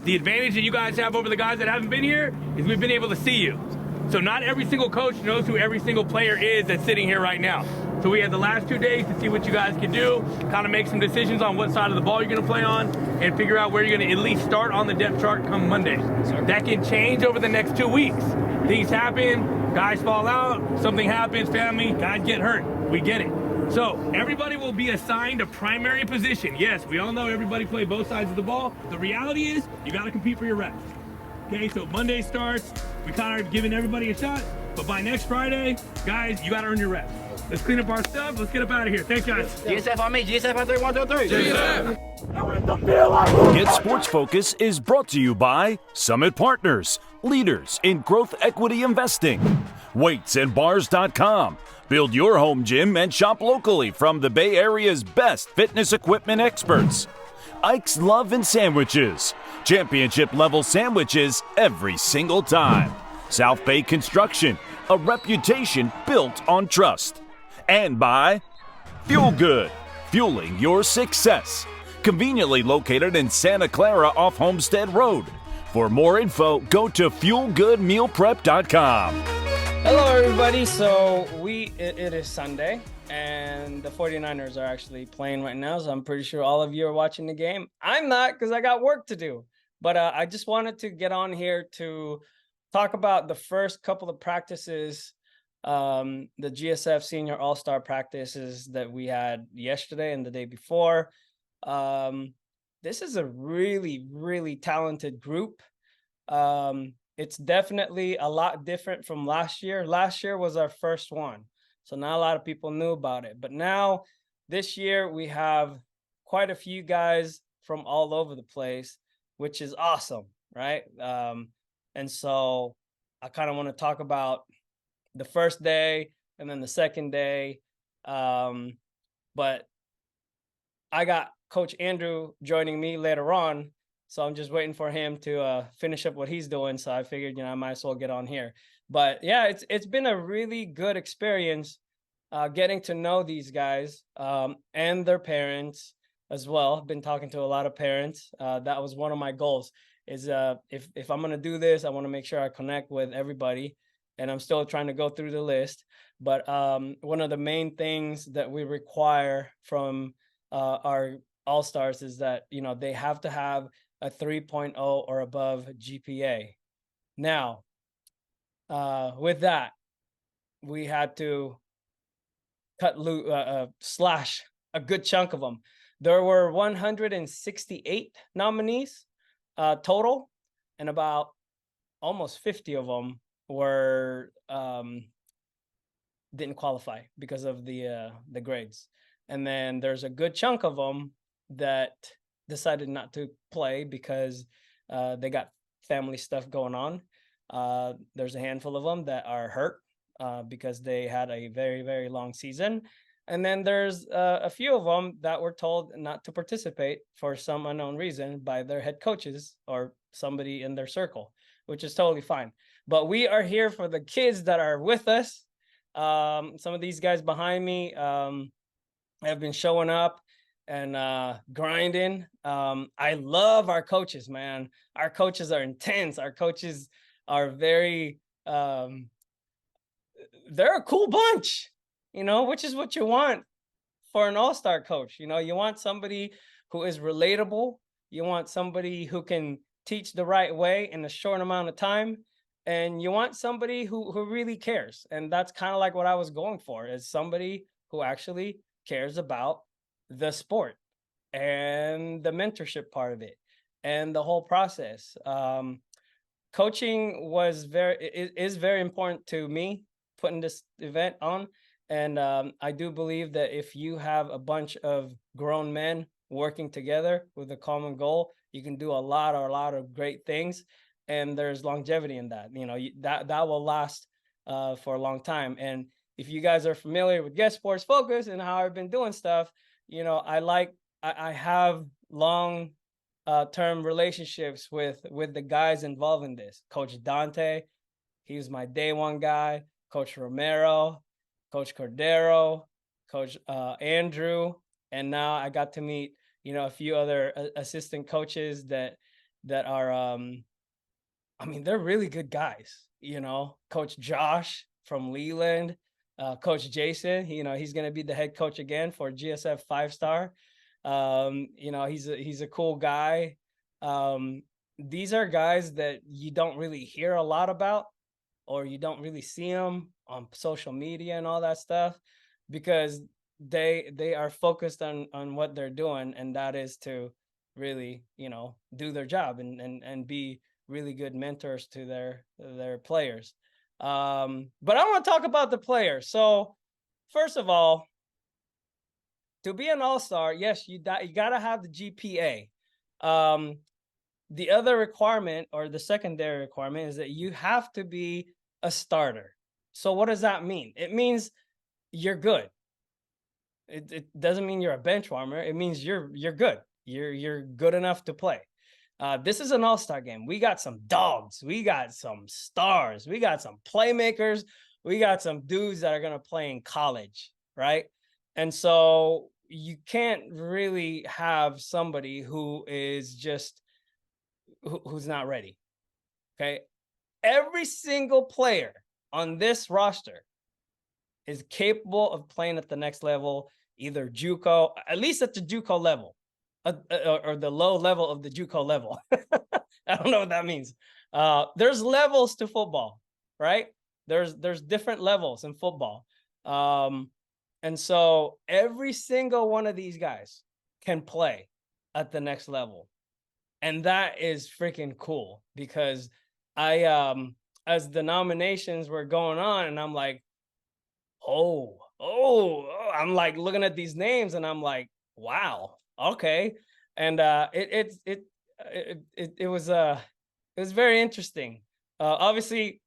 the advantage that you guys have over the guys that haven't been here is we've been able to see you. So not every single coach knows who every single player is that's sitting here right now. So we had the last 2 days to see what you guys can do, kind of make some decisions on what side of the ball you're going to play on, and figure out where you're going to at least start on the depth chart come Monday. That can change over the next 2 weeks. Things happen, guys fall out, something happens, family, guys get hurt. We get it. So everybody will be assigned a primary position. Yes, we all know everybody play both sides of the ball. The reality is you got to compete for your reps. Okay, so Monday starts. We kind of giving everybody a shot, but by next Friday, guys, you got to earn your reps. Let's clean up our stuff. Let's get up out of here. Thanks, guys. GSF on me. GSF on 3, 1, 2, 3. GSF. GetSportsFocus is brought to you by Summit Partners, leaders in growth equity investing. Weightsandbars.com. Build your home gym and shop locally from the Bay Area's best fitness equipment experts. Ike's Love and Sandwiches. Championship level sandwiches every single time. South Bay Construction, a reputation built on trust. And by Fuel Good, fueling your success. Conveniently located in Santa Clara off Homestead Road. For more info, go to fuelgoodmealprep.com. Hello, everybody. So it is Sunday, and the 49ers are actually playing right now, so I'm pretty sure all of you are watching the game. I'm not, because I got work to do. But I just wanted to get on here to talk about the first couple of practices, the GSF Senior All-Star practices that we had yesterday and the day before. This is a really, really talented group. It's definitely a lot different from last year. Last year was our first one, so not a lot of people knew about it. But now, this year, we have quite a few guys from all over the place, which is awesome, right? And so I kind of want to talk about the first day and then the second day. But I got Coach Andrew joining me later on, so I'm just waiting for him to finish up what he's doing. So I figured, I might as well get on here. But yeah, it's been a really good experience getting to know these guys and their parents as well. I've been talking to a lot of parents. That was one of my goals, is if I'm going to do this, I want to make sure I connect with everybody. And I'm still trying to go through the list. But one of the main things that we require from our All-Stars is that, they have to have a 3.0 or above GPA. Now, with that, we had to slash a good chunk of them. There were 168 nominees total, and about almost 50 of them were didn't qualify because of the grades. And then there's a good chunk of them that decided not to play because they got family stuff going on. There's a handful of them that are hurt because they had a very, very long season. And then there's a few of them that were told not to participate for some unknown reason by their head coaches or somebody in their circle, which is totally fine. But we are here for the kids that are with us. Some of these guys behind me have been showing up and grinding. I love our coaches, man. Our coaches are intense. Our coaches are very, they're a cool bunch, which is what you want for an all-star coach. You want somebody who is relatable. You want somebody who can teach the right way in a short amount of time. And you want somebody who really cares. And that's kind of like what I was going for, is somebody who actually cares about the sport and the mentorship part of it and the whole process. Coaching is very important to me, putting this event on. And I do believe that if you have a bunch of grown men working together with a common goal, you can do a lot of great things. And there's longevity in that. That will last for a long time. And if you guys are familiar with GetSportsFocus and how I've been doing stuff, I have long term relationships with the guys involved in this. Coach Dante, he was my day one guy. Coach Romero, Coach Cordero, Coach Andrew, and now I got to meet a few other assistant coaches that that are I mean, they're really good guys. Coach Josh from Leland, Coach Jason. He's going to be the head coach again for GSF 5-star. He's a cool guy. These are guys that you don't really hear a lot about, or you don't really see them on social media and all that stuff, because they are focused on what they're doing, and that is to really do their job and be really good mentors to their players. But I want to talk about the players. So first of all, to be an all-star, yes, you got to have the GPA. The other requirement, or the secondary requirement, is that you have to be a starter. So what does that mean? It means you're good. It doesn't mean you're a bench warmer. It means you're good. You're good enough to play. This is an all-star game. We got some dogs. We got some stars. We got some playmakers. We got some dudes that are going to play in college, right? And so you can't really have somebody who is just who's not ready. Okay. Every single player on this roster is capable of playing at the next level, either JUCO, at least at the JUCO level, or the low level of the JUCO level. I don't know what that means. There's levels to football, right? There's different levels in football. And so every single one of these guys can play at the next level. And that is freaking cool, because as the nominations were going on, and I'm like, I'm like looking at these names, and I'm like, wow, okay. And it was very interesting. Obviously,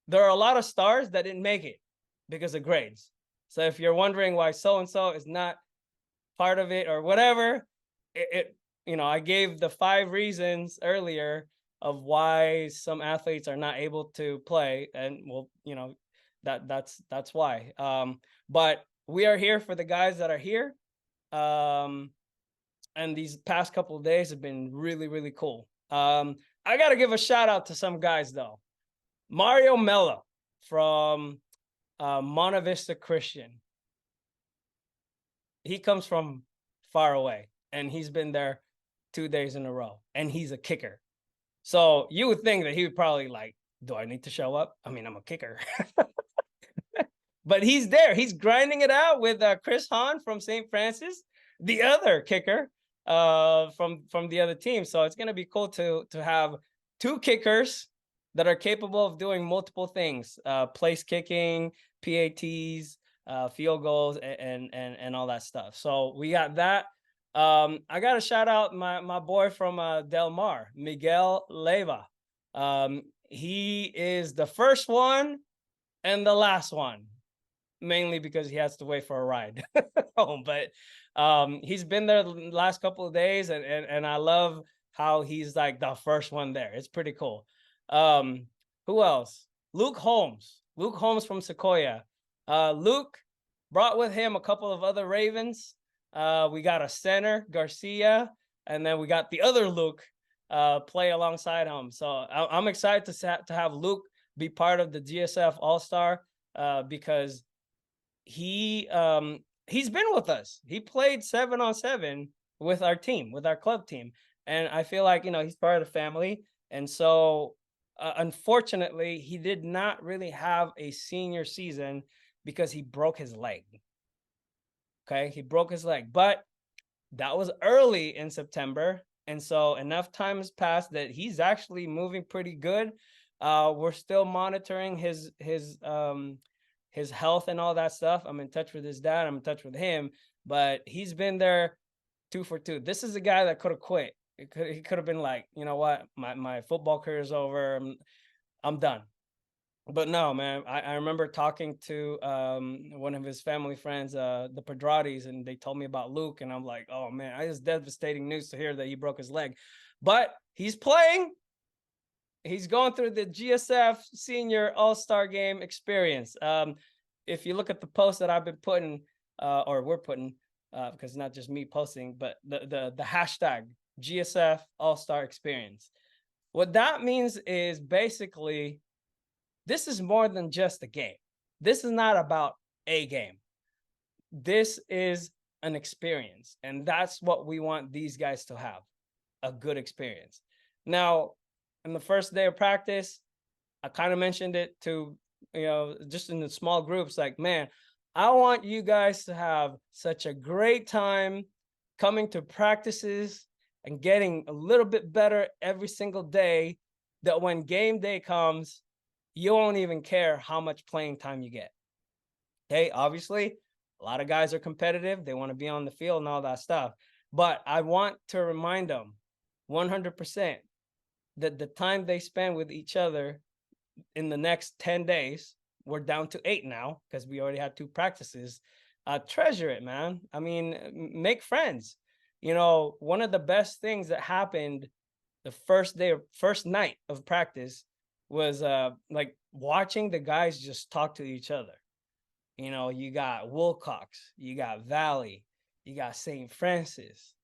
there are a lot of stars that didn't make it because of grades. So if you're wondering why so-and-so is not part of it or whatever, I gave the 5 reasons earlier of why some athletes are not able to play. And well, that's why. But we are here for the guys that are here. And these past couple of days have been really, really cool. I got to give a shout out to some guys though. Mario Mello from Monte Vista Christian. He comes from far away, and he's been there 2 days in a row, and he's a kicker. So you would think that he would probably like, do I need to show up? I mean, I'm a kicker. But he's there. He's grinding it out with Chris Hahn from St. Francis, the other kicker from the other team. So it's going to be cool to have 2 kickers that are capable of doing multiple things, place kicking, PATs, field goals, and all that stuff. So we got that. I got to shout out my boy from Del Mar, Miguel Leyva. He is the first one and the last one, mainly because he has to wait for a ride home. But he's been there the last couple of days, and I love how he's like the first one there. It's pretty cool. Who else? Luke Holmes from Sequoia. Luke brought with him a couple of other Ravens. We got a center, Garcia, and then we got the other Luke play alongside him. So I'm excited to have Luke be part of the GSF All-Star because he's been with us. He played 7-on-7 with our team, with our club team. And I feel like, he's part of the family. And so unfortunately, he did not really have a senior season because he broke his leg. Okay, he broke his leg, but that was early in September. And so enough time has passed that he's actually moving pretty good. We're still monitoring his health and all that stuff. I'm in touch with his dad. I'm in touch with him, but he's been there 2 for 2. This is a guy that could have quit. He could have been like, you know what, my football career is over. I'm done. But no, man, I remember talking to one of his family friends, the Pedratis, and they told me about Luke, and I'm like, oh man, it's devastating news to hear that he broke his leg. But he's playing. He's going through the GSF Senior All-Star Game experience. If you look at the post that I've been putting, or we're putting, because it's not just me posting, but the hashtag GSF All-Star experience. What that means is basically this is more than just a game. This is not about a game. This is an experience. And that's what we want these guys to have, a good experience. Now, in the first day of practice, I kind of mentioned it to, just in the small groups, like, man, I want you guys to have such a great time coming to practices and getting a little bit better every single day, that when game day comes, you won't even care how much playing time you get. Okay, obviously, a lot of guys are competitive. They want to be on the field and all that stuff. But I want to remind them 100% that the time they spend with each other in the next 10 days, we're down to 8 now because we already had 2 practices. Treasure it, man. I mean, make friends. One of the best things that happened the first night of practice was like watching the guys just talk to each other. You got Wilcox, you got Valley, you got St. Francis,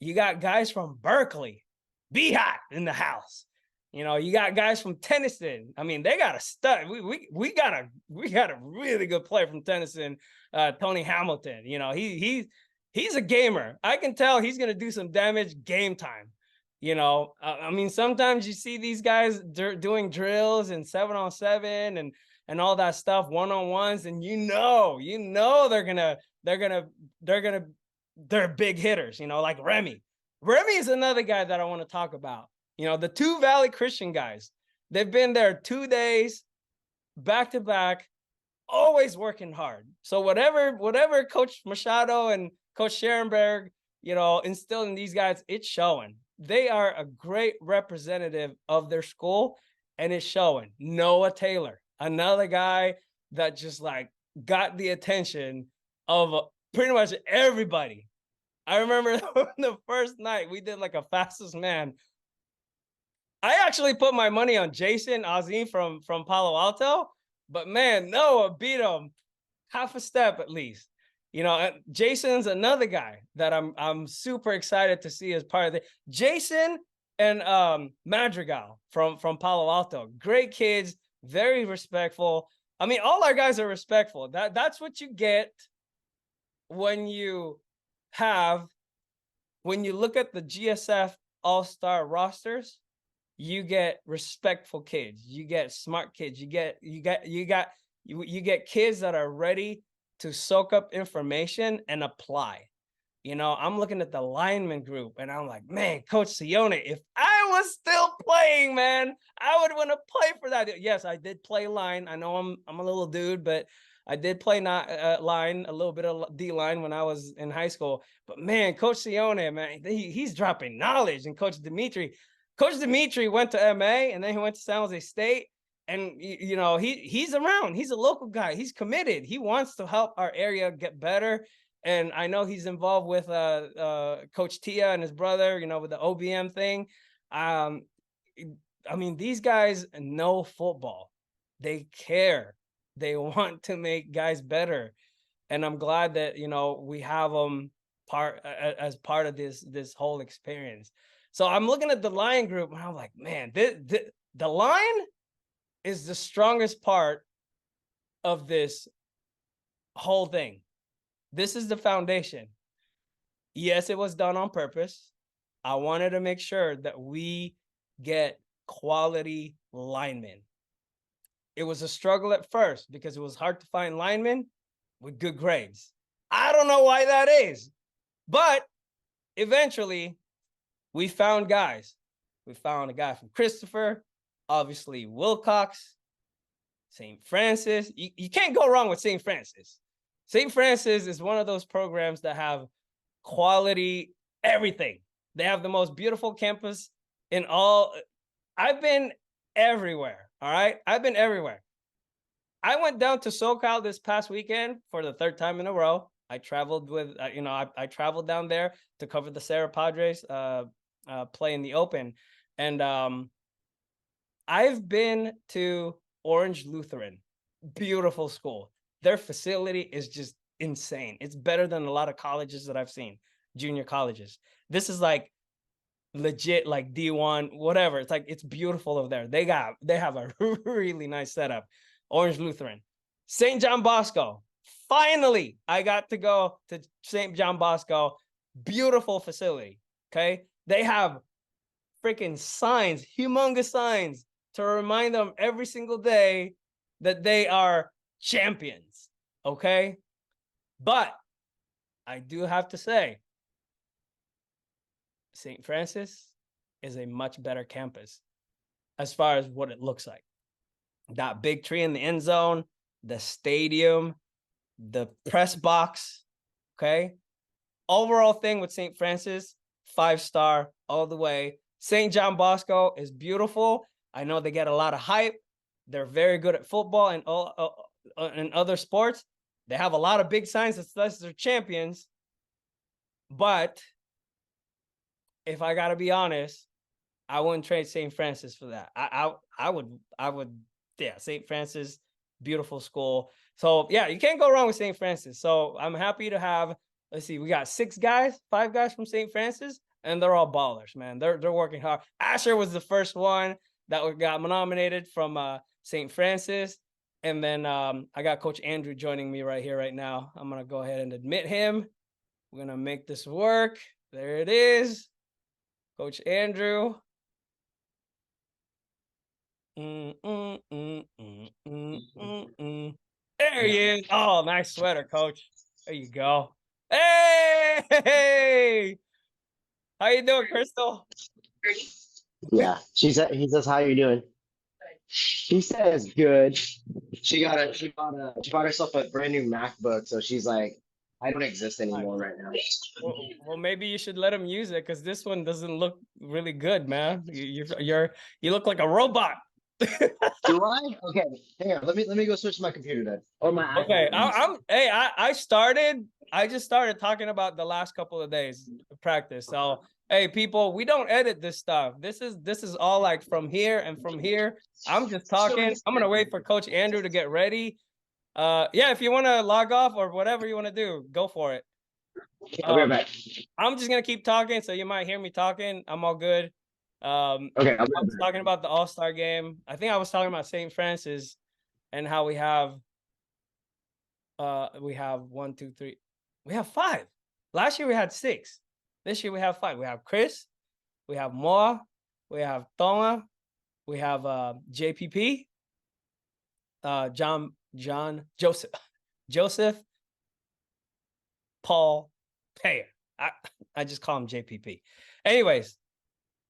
you got guys from Berkeley, Beehive in the house. You got guys from Tennyson. I mean, they got a stud. We got a really good player from Tennyson, Tony Hamilton. He's a gamer. I can tell he's gonna do some damage game time. I mean, sometimes you see these guys doing drills and 7-on-7 and all that stuff, 1-on-1s, and they're big hitters. Like Remy. Remy is another guy that I want to talk about. The 2 Valley Christian guys, they've been there 2 days, back to back, always working hard. So whatever Coach Machado and Coach Scherenberg, instilled in these guys, it's showing. They are a great representative of their school, and it's showing. Noah Taylor, another guy that just like got the attention of pretty much everybody. I remember the first night we did like a fastest man. I actually put my money on Jason Azim from Palo Alto, but man, Noah beat him half a step at least. Jason's another guy that I'm super excited to see as part of it. Jason and Madrigal from Palo Alto, great kids, very respectful. I mean, all our guys are respectful. That's what you get when you look at the GSF All-Star rosters. You get respectful kids. You get smart kids. You get kids that are ready to soak up information and apply. I'm looking at the lineman group and I'm like, man, Coach Sione, if I was still playing, man, I would want to play for that. Yes, I did play line. I know I'm a little dude, but I did play line, a little bit of D line when I was in high school. But man, Coach Sione, man, he's dropping knowledge. And Coach Dimitri went to MA and then he went to San Jose State. And, he's around. He's a local guy. He's committed. He wants to help our area get better. And I know he's involved with Coach Tia and his brother, with the OBM thing. I mean, these guys know football. They care. They want to make guys better. And I'm glad that, we have them as part of this whole experience. So I'm looking at the line group and I'm like, man, the line is the strongest part of this whole thing. This is the foundation. Yes, it was done on purpose. I wanted to make sure that we get quality linemen. It was a struggle at first because it was hard to find linemen with good grades. I don't know why that is, but eventually we found guys. We found a guy from Christopher, obviously Wilcox, St. Francis. You can't go wrong with St. Francis. St. Francis is one of those programs that have quality everything. They have the most beautiful campus in all. I've been everywhere, all right? I've been everywhere. I went down to SoCal this past weekend for the 3rd time in a row. I traveled with, I traveled down there to cover the Serra Padres play in the Open. And I've been to Orange Lutheran, beautiful school. Their facility is just insane. It's better than a lot of colleges that I've seen, junior colleges. This is like legit like D1, whatever. It's like it's beautiful over there. They have a really nice setup. Orange Lutheran, St. John Bosco. Finally, I got to go to St. John Bosco. Beautiful facility. Okay, they have freaking signs, humongous signs to remind them every single day that they are champions. Okay, but I do have to say, St. Francis is a much better campus as far as what it looks like. That big tree in the end zone, the stadium, the press box, okay? Overall thing with St. Francis, 5-star all the way. St. John Bosco is beautiful. I know they get a lot of hype. They're very good at football and all and other sports. They have a lot of big signs that says they're champions. But if I gotta be honest, I wouldn't trade St. Francis for that. I would, yeah, St. Francis, beautiful school. So yeah, you can't go wrong with St. Francis. So I'm happy to have, let's see, we got 5 guys from St. Francis, and they're all ballers, man. They're working hard. Asher was the first one that got nominated from St. Francis. And then I got Coach Andrew joining me right here, right now. I'm gonna go ahead and admit him. We're gonna make this work. There it is. Coach Andrew. There he is. Oh, nice sweater, Coach. There you go. Hey! How you doing, Crystal? Yeah, he says, "How you doing?" She says, "Good." She bought herself a brand new MacBook, so she's like, "I don't exist anymore right now." Well, maybe you should let him use it because this one doesn't look really good, man. You look like a robot. Do I? Okay, hang on. Let me go switch to my computer then, or my Okay, iPhone. I just started talking about the last couple of days of practice. So hey, people, we don't edit this stuff. This is all like from here and from here. I'm just talking. I'm gonna wait for Coach Andrew to get ready. Yeah, if you want to log off or whatever you want to do, go for it. I'll be right back. I'm just gonna keep talking, so you might hear me talking. I'm all good. Okay, I was talking about the All-Star game. I think I was talking about St. Francis and how we have 1, 2, 3. We have 5. Last year we had 6. This year we have 5. We have Chris, we have Moa, we have Tonga, we have JPP, Joseph, Paul, Payer. I just call him JPP. Anyways,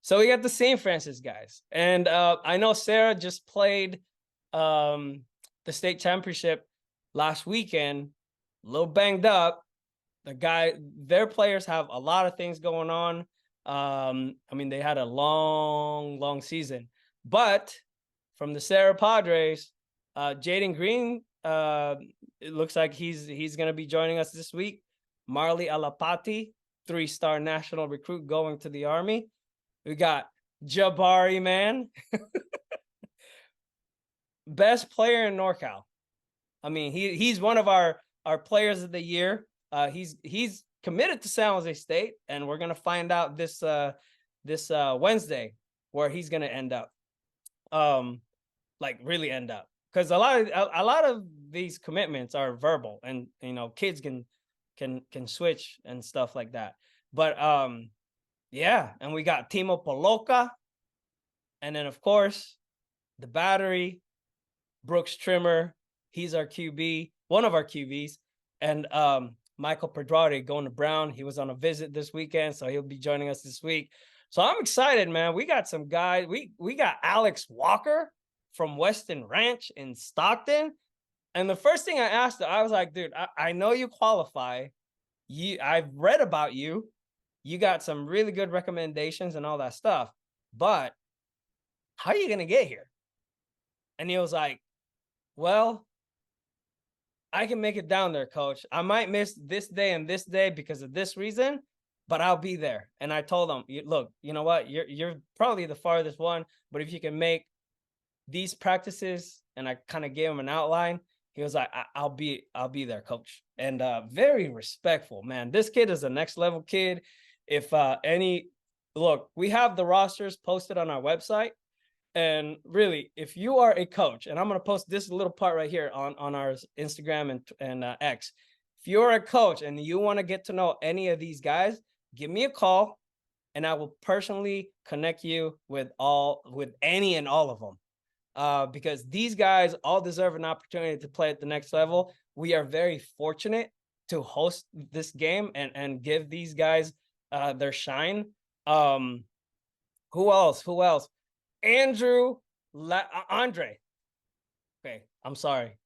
so we got the St. Francis guys. And I know Sarah just played the state championship last weekend, a little banged up. Their players have a lot of things going on. I mean, they had a long season. But from the Sarah Padres, Jaden Green, it looks like he's going to be joining us this week. Marley Alapati, 3-star national recruit going to the Army. We got Jabari, man. Best player in NorCal. I mean, he's one of our players of the year. He's committed to San Jose State, and we're gonna find out this Wednesday where he's gonna end up. Like really end up, because a lot of these commitments are verbal, and you know kids can switch and stuff like that. But yeah, and we got Timo Poloka, and then of course the battery, Brooks Trimmer. He's our QB, one of our QBs, and Michael Pedrari going to Brown. He was on a visit this weekend, so he'll be joining us this week. So I'm excited, man. We got some guys. We got Alex Walker from Weston Ranch in Stockton. And the first thing I asked her, I was like, dude, I know you qualify. I've read about you. You got some really good recommendations and all that stuff. But how are you going to get here? And he was like, well, I can make it down there, coach. I might miss this day and this day because of this reason, but I'll be there. And I told him, look, you know what? You're probably the farthest one, but if you can make these practices, and I kind of gave him an outline, he was like, I'll be there, coach. And very respectful, man. This kid is a next level kid. If any look, we have the rosters posted on our website. And really, if you are a coach, and I'm going to post this little part right here on our Instagram and X. If you're a coach and you want to get to know any of these guys, give me a call and I will personally connect you with any and all of them. Because these guys all deserve an opportunity to play at the next level. We are very fortunate to host this game and give these guys their shine. Who else? Andre. Okay, I'm sorry.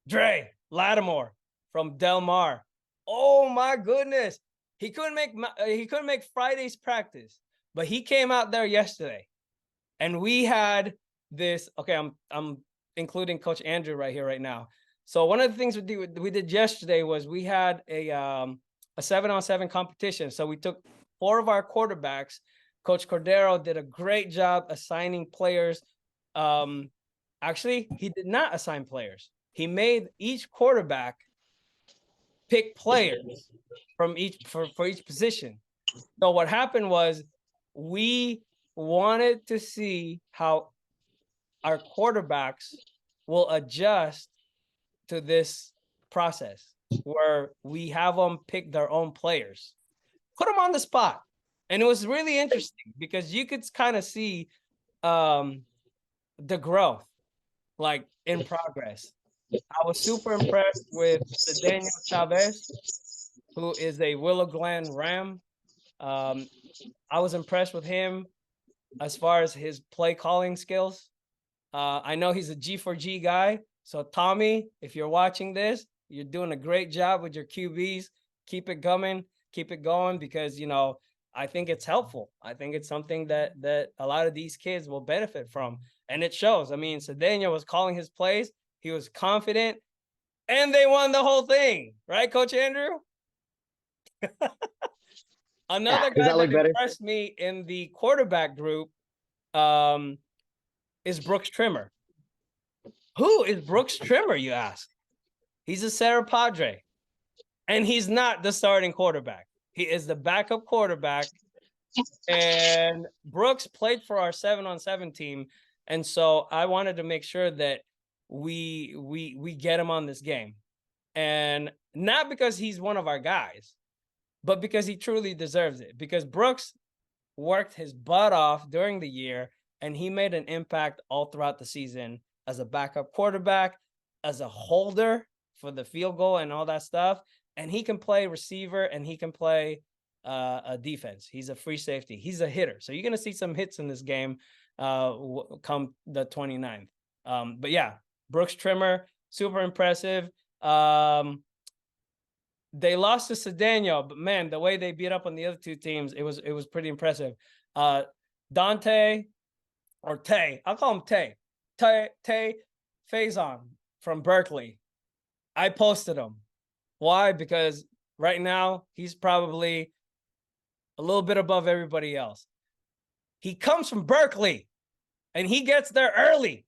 Dre Lattimore from Del Mar. Oh my goodness. He couldn't make Friday's practice, but he came out there yesterday. And we had this, okay, I'm including Coach Andrew right here right now. So one of the things we did yesterday was we had a 7-on-7 competition. So we took 4 of our quarterbacks. Coach Cordero did a great job assigning players. Actually, he did not assign players. He made each quarterback pick players from for each position. So what happened was we wanted to see how our quarterbacks will adjust to this process where we have them pick their own players, put them on the spot. And it was really interesting because you could kind of see the growth, like in progress. I was super impressed with Daniel Chavez, who is a Willow Glen Ram. I was impressed with him as far as his play calling skills. I know he's a G4G guy. So Tommy, if you're watching this, you're doing a great job with your QBs. Keep it coming, keep it going, because, you know, I think it's helpful. I think it's something that a lot of these kids will benefit from. And it shows. I mean, Cedeno was calling his plays. He was confident. And they won the whole thing. Right, Coach Andrew? Another guy that impressed me in the quarterback group is Brooks Trimmer. Who is Brooks Trimmer, you ask? He's a Sarah Padre. And he's not the starting quarterback. He is the backup quarterback. And Brooks played for our 7-on-7 team. And so I wanted to make sure that we get him on this game. And not because he's one of our guys, but because he truly deserves it. Because Brooks worked his butt off during the year, and he made an impact all throughout the season as a backup quarterback, as a holder for the field goal and all that stuff. And he can play receiver and he can play a defense. He's a free safety. He's a hitter. So you're going to see some hits in this game come the 29th. But yeah, Brooks Trimmer, super impressive. They lost to Cedeno, but man, the way they beat up on the other two teams, it was pretty impressive. Dante, or Tay, I'll call him Tay Faison from Berkeley. I posted him. Why? Because right now he's probably a little bit above everybody else. He comes from Berkeley and he gets there early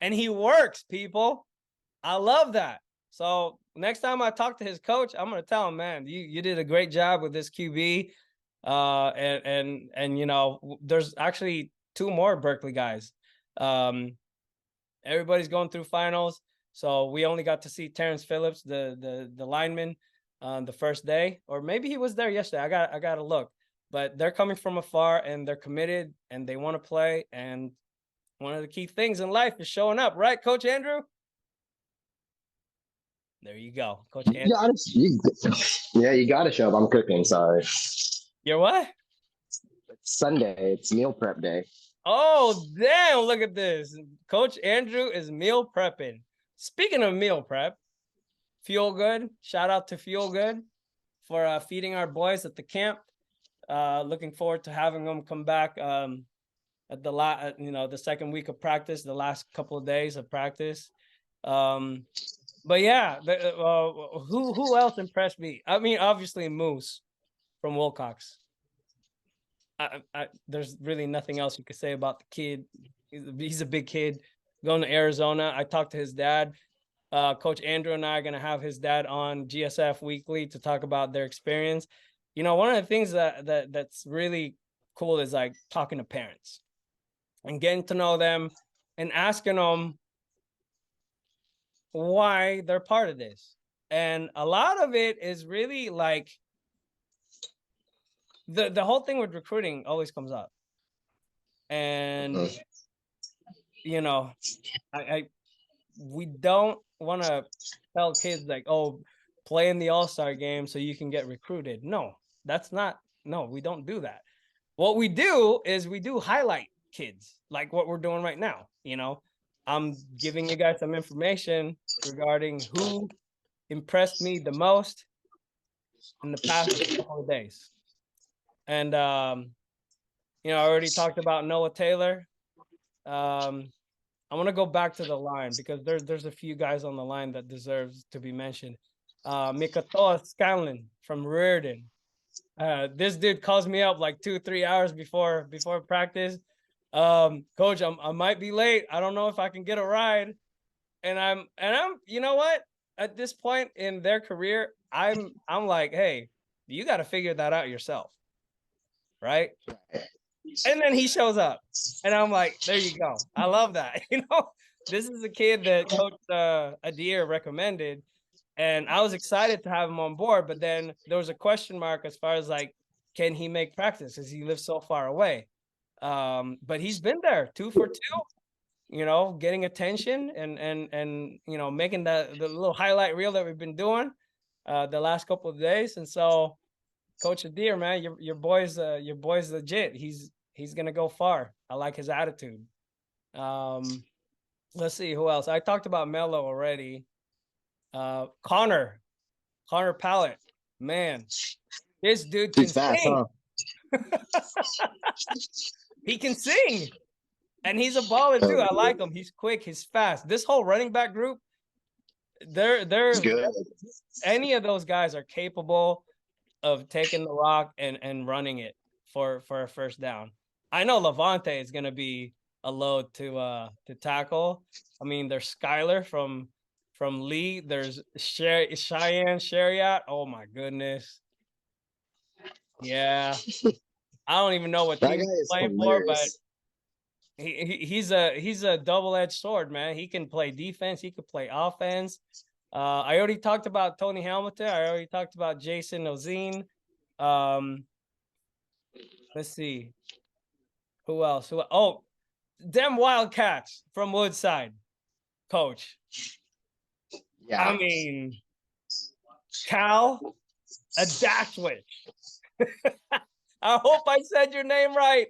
and he works, people. I love that. So next time I talk to his coach, I'm going to tell him, man, you did a great job with this QB. And you know, there's actually 2 more Berkeley guys. Everybody's going through finals. So we only got to see Terrence Phillips, the lineman, the first day, or maybe he was there yesterday. I got to look, but they're coming from afar and they're committed and they want to play. And one of the key things in life is showing up, right, Coach Andrew? There you go, Coach Andrew. Yeah, you got to show up. I'm cooking. Sorry. You're what? It's Sunday. It's meal prep day. Oh, damn. Look at this. Coach Andrew is meal prepping. Speaking of meal prep, Feel Good. Shout out to Feel Good for feeding our boys at the camp. Looking forward to having them come back at the second week of practice, the last couple of days of practice. But yeah, who else impressed me? I mean, obviously Moose from Wilcox. There's really nothing else you could say about the kid. He's a big kid going to Arizona. I talked to his dad. Coach Andrew and I are going to have his dad on GSF Weekly to talk about their experience. one of the things that's really cool is like talking to parents and getting to know them and asking them why they're part of this. And a lot of it is really like the whole thing with recruiting always comes up. And we don't want to tell kids like, oh, play in the All-Star game so you can get recruited. No, we don't do that. What we do is we do highlight kids like what we're doing right now. I'm giving you guys some information regarding who impressed me the most in the past couple of days. And, I already talked about Noah Taylor. I want to go back to the line because there's a few guys on the line that deserves to be mentioned. Mikatoa Scanlon from Reardon. This dude calls me up like 2-3 hours before practice. Coach, I might be late. I don't know if I can get a ride. And I'm you know what? At this point in their career, I'm like, hey, you got to figure that out yourself. Right? And then he shows up. And I'm like, there you go. I love that. This is a kid that Coach Adair recommended. And I was excited to have him on board. But then there was a question mark as far as like, can he make practice? Because he lives so far away. But he's been there 2 for 2, getting attention and making the little highlight reel that we've been doing the last couple of days. And so Coach Adair, man, your boy's legit. He's gonna go far. I like his attitude. Let's see who else. I talked about Melo already. Connor Pallet, man, this dude can fast, sing. huh? He can sing, and he's a baller too. I like him. He's quick. He's fast. This whole running back group, they're good. Any of those guys are capable of taking the rock and running it for a first down. I know Levante is going to be a load to tackle. I mean, there's Skylar from Lee. There's Cheyenne Shariat. Oh my goodness. Yeah. I don't even know what team he's playing for, but he's a double-edged sword, man. He can play defense. He could play offense. I already talked about Tony Hamilton. I already talked about Jason Ozine. Let's see. Who else? Oh, them Wildcats from Woodside, Coach. Yeah. I mean, Cal Adashwich. I hope I said your name right.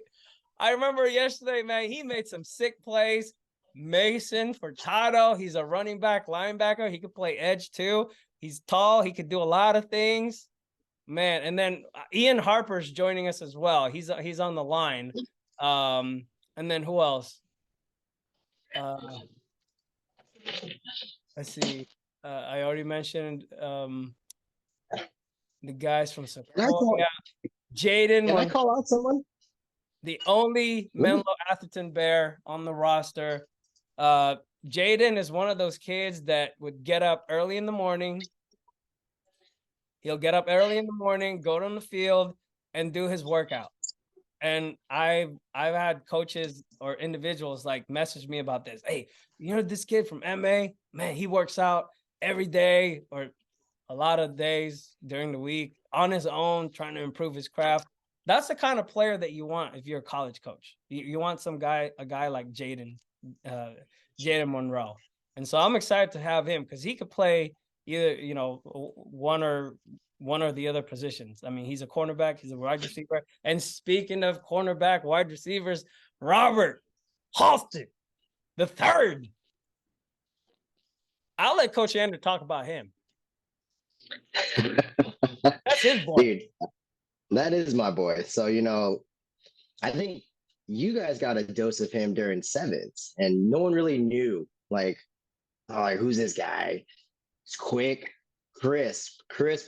I remember yesterday, man, he made some sick plays. Mason Furtado, he's a running back, linebacker. He could play edge too. He's tall. He could do a lot of things, man. And then Ian Harper's joining us as well. He's on the line. And then who else? Let's see. I already mentioned the guys from Sequoia. Jaden. Can I call out someone? The only Menlo Atherton Bear on the roster. Jaden is one of those kids that would get up early in the morning. He'll get up early in the morning, go on the field, and do his workout. And I've had coaches or individuals like message me about this. Hey, this kid from MA, man, he works out every day or a lot of days during the week on his own, trying to improve his craft. That's the kind of player that you want if you're a college coach. You want a guy like Jaden Monroe. And so I'm excited to have him because he could play either, one or the other positions. I mean, he's a cornerback, he's a wide receiver. And speaking of cornerback, wide receivers, Robert Halston III. I'll let Coach Andrew talk about him. That's his boy. Dude, that is my boy. So, I think you guys got a dose of him during sevens, and no one really knew, who's this guy? He's quick, crisp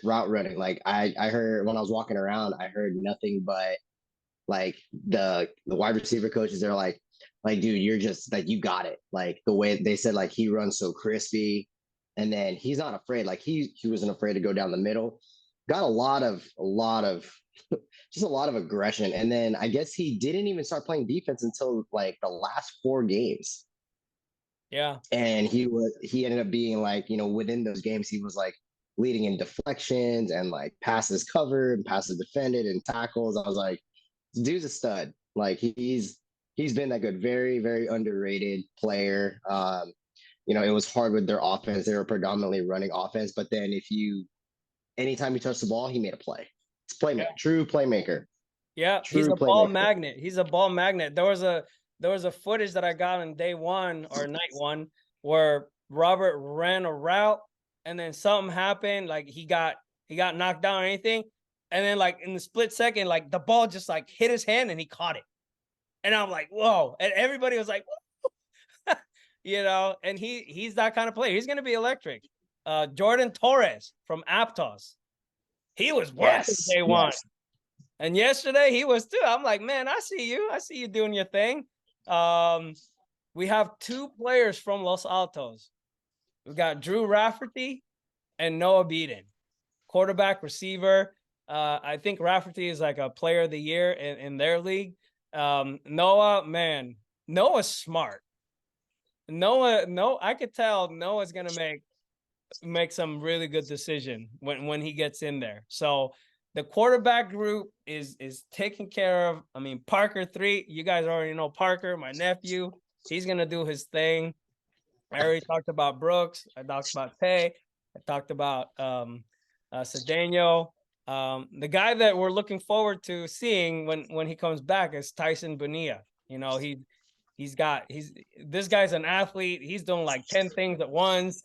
route running. Like I heard when I was walking around, I heard nothing but the wide receiver coaches. They're like, dude, you're just you got it. Like the way they said, he runs so crispy, and then he's not afraid. Like he wasn't afraid to go down the middle. got a lot of just a lot of aggression. And then I guess he didn't even start playing defense until like the last 4 games. Yeah. And he ended up being like, within those games, he was like leading in deflections and like passes covered, passes defended, and tackles. I was like, this dude's a stud. Like he's been that good. Very, very underrated player. It was hard with their offense. They were predominantly running offense, but then anytime he touched the ball, he made a play. It's playmaker, true playmaker. Yeah, he's True a ball playmaker. magnet. He's a ball magnet. There was a footage that I got on day one or night one where Robert ran a route and then something happened, like he got knocked down or anything, and then like in the split second, like the ball just like hit his hand and he caught it, and I'm like, whoa! And everybody was like, and he's that kind of player. He's gonna be electric. Jordan Torres from Aptos, he was working day one. Yes. And yesterday he was too. I'm like, man, I see you. I see you doing your thing. We have 2 players from Los Altos. We got Drew Rafferty and Noah Beaton, quarterback, receiver. I think Rafferty is like a player of the year in their league. Noah, man, Noah's smart. I could tell Noah's gonna make some really good decision when he gets in there. So the quarterback group is taken care of. I mean, Parker 3, you guys already know Parker, my nephew. He's going to do his thing. I already talked about Brooks. I talked about Tay. I talked about Cedeno. The guy that we're looking forward to seeing when he comes back is Tyson Bonilla. This guy's an athlete. He's doing like 10 things at once.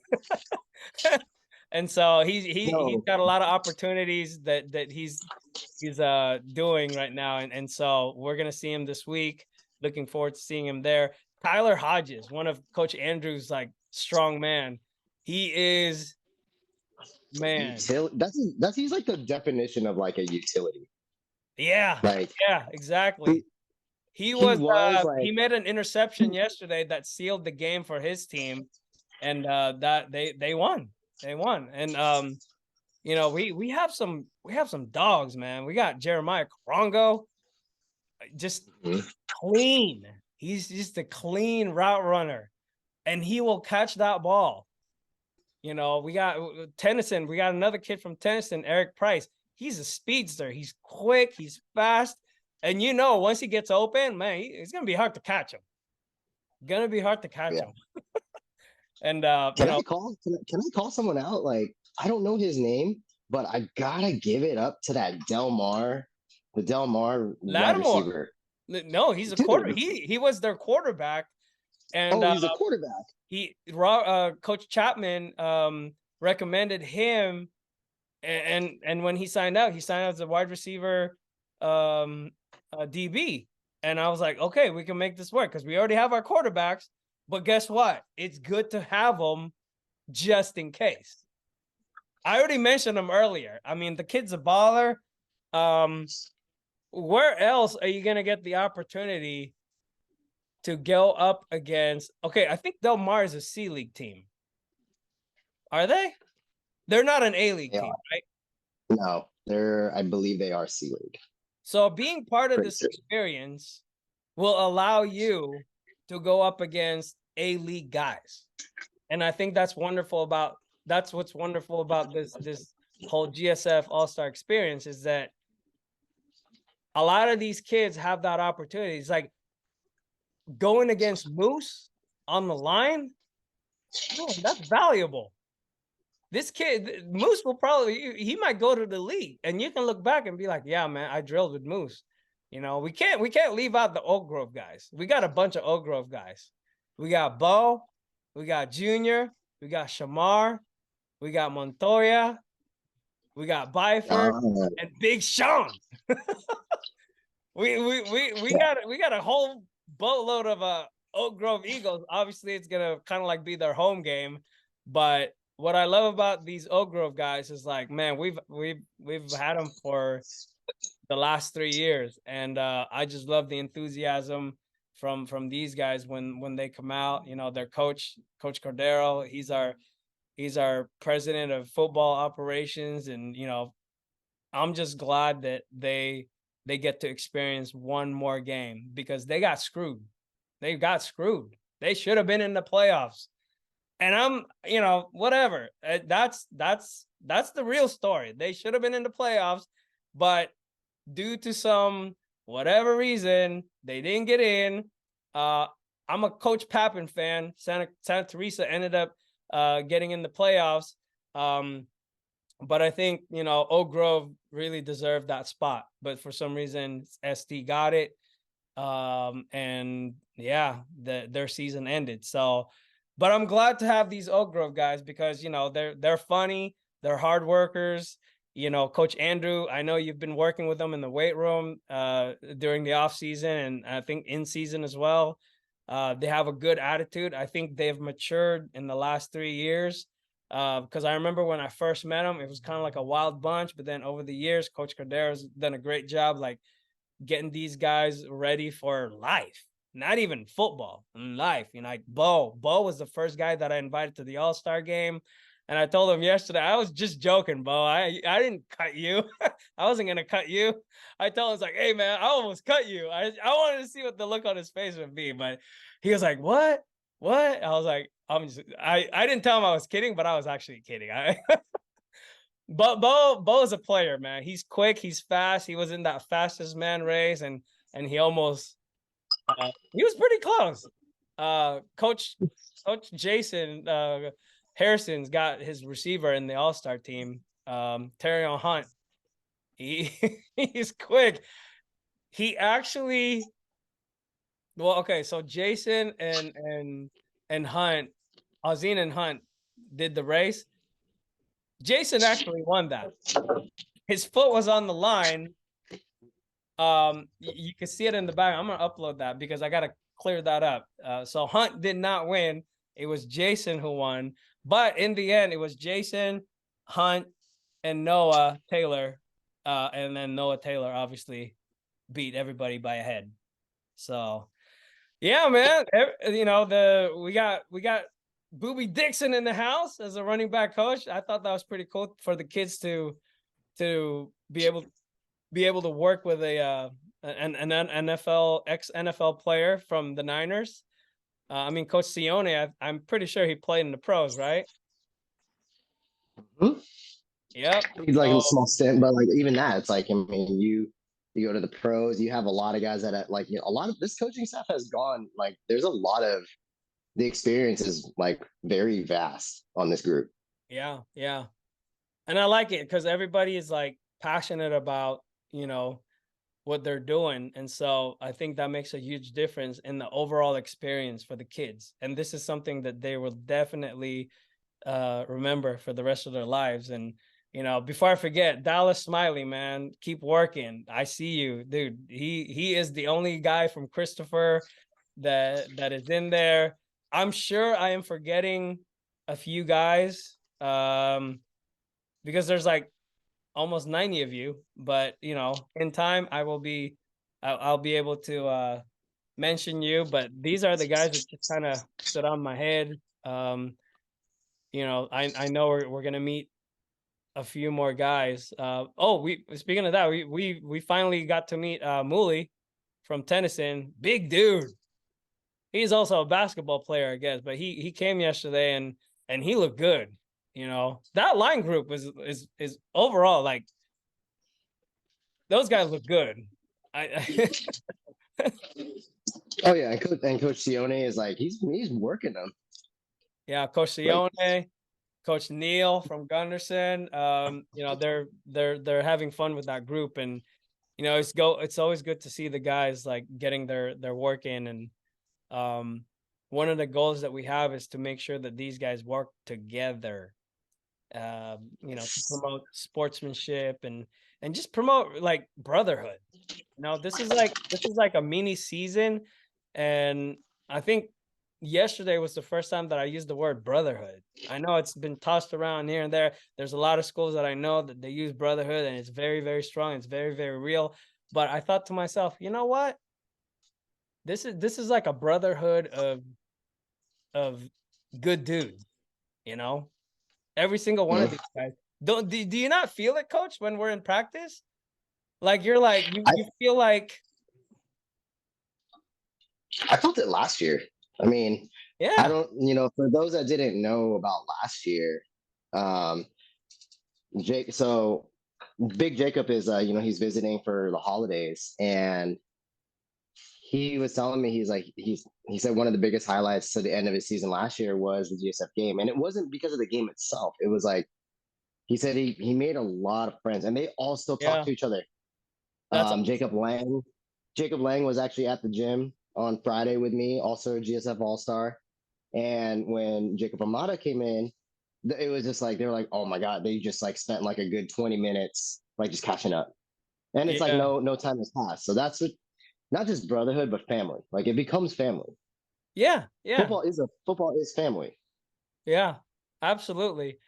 And so he's got a lot of opportunities that he's doing right now. And so we're going to see him this week. Looking forward to seeing him there. Tyler Hodges, one of Coach Andrews' like strong man. He is, man. He's like the definition of like a utility. Yeah. Like, yeah, exactly. He made an interception yesterday that sealed the game for his team. And that they won. They won. And we have some dogs, man. We got Jeremiah Corongo, just clean. He's just a clean route runner, and he will catch that ball. We got Tennyson. We got another kid from Tennyson, Eric Price. He's a speedster. He's quick. He's fast. And once he gets open, man, it's gonna be hard to catch him. Him. And can I call someone out? Like, I don't know his name, but I gotta give it up to that Del Mar wide receiver. No, he's a quarter. He was their quarterback, and he's a quarterback. Coach Chapman recommended him, and when he signed out as a wide receiver, DB, and I was like, okay, we can make this work because we already have our quarterbacks. But guess what? It's good to have them just in case. I already mentioned him earlier. I mean, the kid's a baller. Where else are you going to get the opportunity to go up against? Okay, I think Del Mar is a C League team. Are they? They're not an A League team, right? No, I believe they are C League. So being part of this experience will allow you to go up against A League guys. And I think that's what's wonderful about this whole GSF All-Star experience is that a lot of these kids have that opportunity. It's like going against Moose on the line. Oh, that's valuable. This kid, Moose he might go to the league and you can look back and be like, yeah, man, I drilled with Moose. We can't leave out the Oak Grove guys. We got a bunch of Oak Grove guys. We got Bo, we got Junior, we got Shamar, we got Montoya, we got Byford, and Big Sean. we got a whole boatload of Oak Grove Eagles. Obviously, it's gonna kind of like be their home game, but what I love about these Oak Grove guys is like, man, we've had them for the last 3 years, and I just love the enthusiasm from these guys when they come out. Their Coach Cordero, he's our president of football operations, and I'm just glad that they get to experience one more game because they got screwed. They got screwed. They should have been in the playoffs. And I'm, whatever. That's the real story. They should have been in the playoffs, but due to some whatever reason, they didn't get in. I'm a Coach Pappen fan. Santa Teresa ended up getting in the playoffs. But I think, Oak Grove really deserved that spot. But for some reason, ST got it. And yeah, their season ended. So, but I'm glad to have these Oak Grove guys because, they're funny. They're hard workers. Coach Andrew, I know you've been working with them in the weight room during the off season and I think in season as well. They have a good attitude. I think they've matured in the last 3 years. Because I remember when I first met them, it was kind of like a wild bunch. But then over the years, Coach Cardero's done a great job, like getting these guys ready for life, not even football, life. Like Bo was the first guy that I invited to the All-Star game. And I told him yesterday, I was just joking, Bo. I didn't cut you. I wasn't going to cut you. I told him, it's like, hey, man, I almost cut you. I wanted to see what the look on his face would be. But he was like, what? I was like, I didn't tell him I was kidding, but I was actually kidding. But Bo is a player, man. He's quick. He's fast. He was in that fastest man race, and he almost he was pretty close. Coach Jason Harrison's got his receiver in the All-Star team. Terrion Hunt. He's quick. He actually. Well, okay. So Jason and Hunt, Ozine and Hunt did the race. Jason actually won that. His foot was on the line. You can see it in the back. I'm gonna upload that because I gotta clear that up. So Hunt did not win. It was Jason who won. But in the end, it was Jason, Hunt, and Noah Taylor. And then Noah Taylor obviously beat everybody by a head. So yeah, man. We got Booby Dixon in the house as a running back coach. I thought that was pretty cool for the kids to be able to work with an NFL ex-NFL player from the Niners. Coach Sione, I'm pretty sure he played in the pros, right? Mm-hmm. Yep. He's like in a small stint, but like even that, it's like you go to the pros. You have a lot of guys that a lot of this coaching staff has gone. Like there's a lot of the experience is like very vast on this group. Yeah. And I like it because everybody is like passionate about, what they're doing. And so I think that makes a huge difference in the overall experience for the kids. And this is something that they will definitely remember for the rest of their lives. And, before I forget, Dallas Smiley, man, keep working. I see you, dude. He is the only guy from Christopher that is in there. I'm sure I am forgetting a few guys because there's like almost 90 of you, but in time I'll be able to mention you, but these are the guys that just kind of stood on my head. I know we're going to meet a few more guys. Speaking of that, we finally got to meet Mooley from Tennyson. Big dude. He's also a basketball player, I guess, but he came yesterday and he looked good. That line group is overall like those guys look good. Oh yeah, and Coach Sione is like he's working them. Yeah, Coach Sione, Coach Neal from Gunderson. They're having fun with that group, and it's always good to see the guys like getting their work in. And one of the goals that we have is to make sure that these guys work together. To promote sportsmanship and just promote like brotherhood. This is like a mini season, and I think yesterday was the first time that I used the word brotherhood. I know it's been tossed around here and there. There's a lot of schools that I know that they use brotherhood, and it's very, very strong. It's very, very real. But I thought to myself, you know what? This is like a brotherhood of good dudes. Every single one of these guys, Do you not feel it, coach, when we're in practice? Like you're like you feel like I felt it last year. I mean, I yeah. don't, for those that didn't know about last year, um, Jake, so Big Jacob is, he's visiting for the holidays, and he was telling me he said one of the biggest highlights to the end of his season last year was the GSF game, and it wasn't because of the game itself. It was like he said he made a lot of friends, and they all still talk Yeah. to each other. That's Jacob Lang was actually at the gym on Friday with me, also a GSF All-Star. And when Jacob Amata came in, it was just like they were like, oh my God, they just like spent like a good 20 minutes like just catching up. And it's like yeah. no time has passed. So that's what, not just brotherhood, but family. Like it becomes family. Yeah. Yeah. Football is family. Yeah. Absolutely.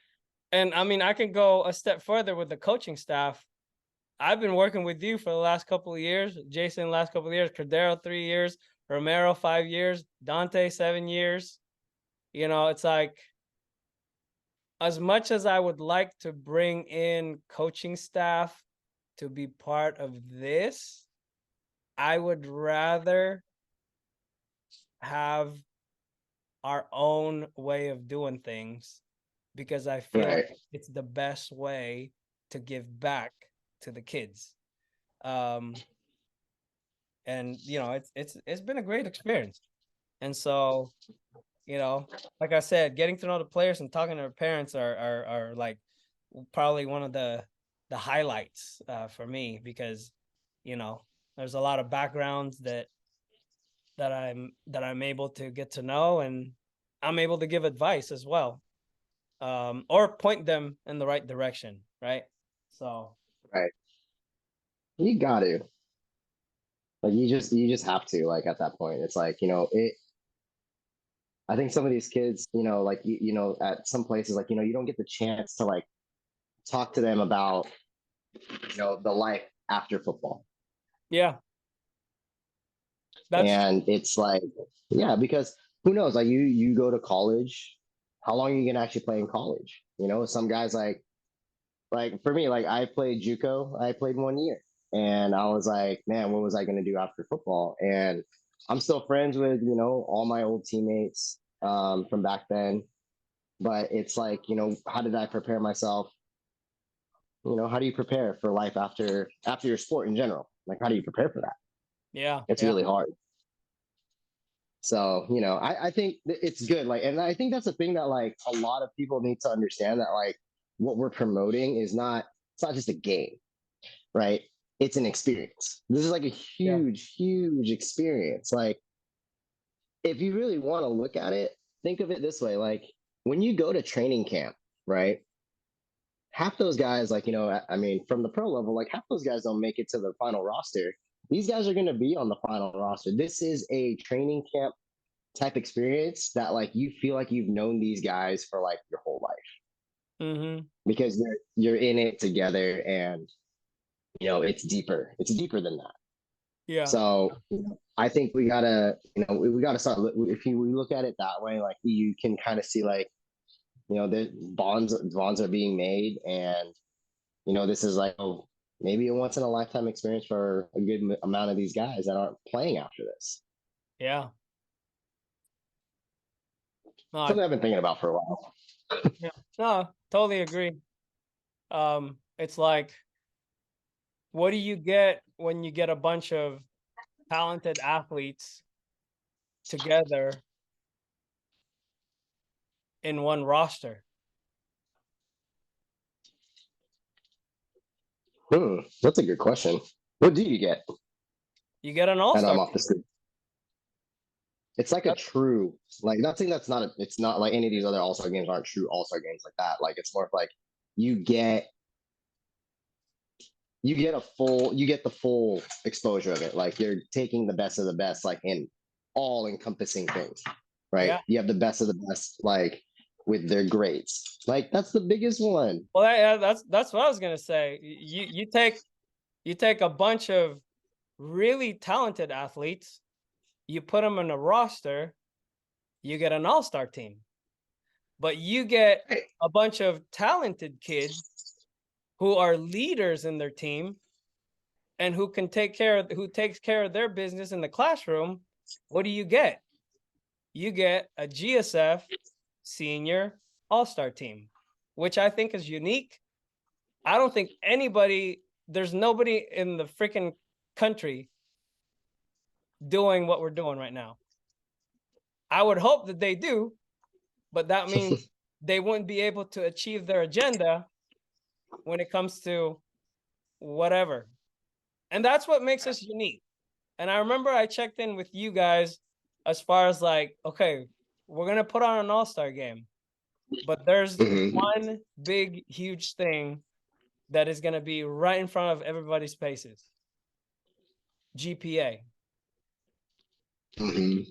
And I mean, I can go a step further with the coaching staff. I've been working with you for the last couple of years. Jason, last couple of years. Cordero, 3 years. Romero, 5 years. Dante, 7 years. It's like, as much as I would like to bring in coaching staff to be part of this, I would rather have our own way of doing things because I feel Right. like it's the best way to give back to the kids. And it's been a great experience. And so, like I said, getting to know the players and talking to their parents are like probably one of the highlights for me because there's a lot of backgrounds that I'm able to get to know, and I'm able to give advice as well, or point them in the right direction, right? So Right. You got to. Like you just have to, like at that point. It's like, I think some of these kids, like at some places, like, you don't get the chance to like talk to them about, the life after football. yeah, that's And it's like, yeah, because who knows? Like you go to college, how long are you gonna actually play in college? Some guys like for me, like I played JUCO, I played 1 year, and I was like, man, what was I gonna do after football? And I'm still friends with all my old teammates from back then, but it's like, how did I prepare myself? How do you prepare for life after your sport in general? Like, how do you prepare for that? yeah, It's yeah, really hard. So, I think it's good. Like, and I think that's a thing that like a lot of people need to understand, that like what we're promoting it's not just a game, right? It's an experience. This is like a yeah, huge experience. Like, if you really want to look at it, think of it this way. Like when you go to training camp, right? Half those guys, like, I mean, from the pro level, like half those guys don't make it to the final roster. These guys are going to be on the final roster. This is a training camp type experience that like you feel like you've known these guys for like your whole life, because you're in it together, and it's deeper than that. yeah, So I think we gotta we gotta start, if we look at it that way, like you can kind of see like the bonds are being made, and this is like, oh, maybe a once in a lifetime experience for a good amount of these guys that aren't playing after this. yeah. No, Something I've been thinking about for a while. yeah, no, totally agree. It's like, what do you get when you get a bunch of talented athletes together in one roster? That's a good question. What do you get? You get an And all-star I'm off the team. screen. It's like a true, like, not saying that's not it's not like any of these other all-star games aren't true all-star games like that. Like it's more of like you get the full exposure of it. Like you're taking the best of the best, like in all encompassing things, right? Yeah. You have the best of the best, like with their grades. Like that's the biggest one. Well, that's what I was gonna say. You take a bunch of really talented athletes, you put them in a roster, you get an all-star team. but you get a bunch of talented kids who are leaders in their team and who takes care of their business in the classroom. What do you get? You get a GSF senior all-star team, which I think is unique. I don't think there's nobody in the freaking country doing what we're doing right now. I would hope that they do, but that means they wouldn't be able to achieve their agenda when it comes to whatever. And that's what makes us unique. And I remember I checked in with you guys as far as like, okay, we're going to put on an all-star game, but there's one big, huge thing that is going to be right in front of everybody's faces. GPA. You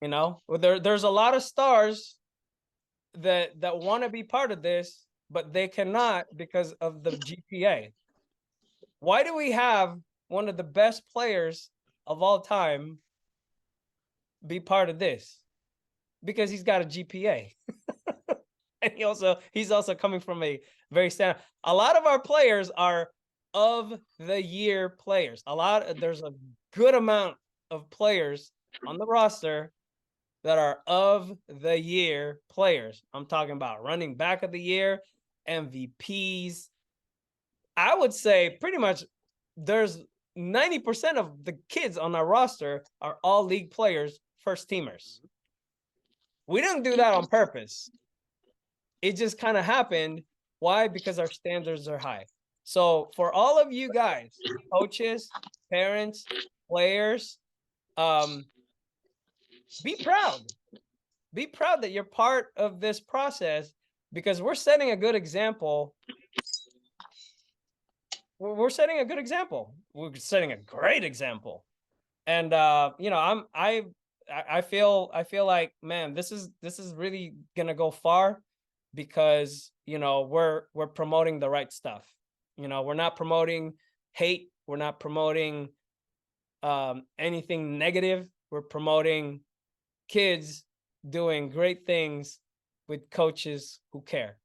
know, there's a lot of stars that want to be part of this, but they cannot because of the GPA. Why do we have one of the best players of all time be part of this? Because he's got a GPA. And he's also coming from a very standard. A lot of our players are of the year players. There's a good amount of players on the roster that are of the year players. I'm talking about running back of the year, MVPs. I would say pretty much there's 90% of the kids on our roster are all league players, first teamers. We didn't do that on purpose. It just kind of happened. Why? Because our standards are high. So for all of you guys, coaches, parents, players, be proud. Be proud that you're part of this process, because we're setting a good example. We're setting a good example. We're setting a great example. And you know, I feel like, man, this is really gonna go far, because you know we're promoting the right stuff. You know, we're not promoting hate. We're not promoting anything negative. We're promoting kids doing great things with coaches who care.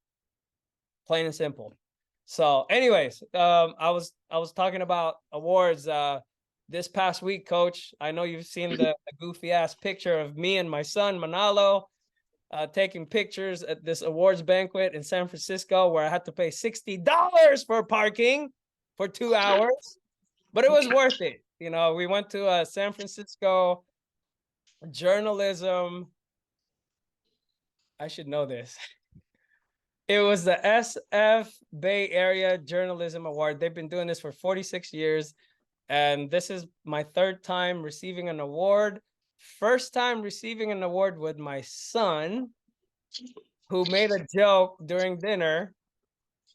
Plain and simple. So, anyways, I was talking about awards this past week, Coach. I know you've seen the goofy ass picture of me and my son Manalo taking pictures at this awards banquet in San Francisco, where I had to pay $60 for parking for 2 hours, but it was worth it. You know, we went to San Francisco journalism. I should know this. It was the SF Bay Area Journalism Award. They've been doing this for 46 years. And this is my third time receiving an award. First time receiving an award with my son, who made a joke during dinner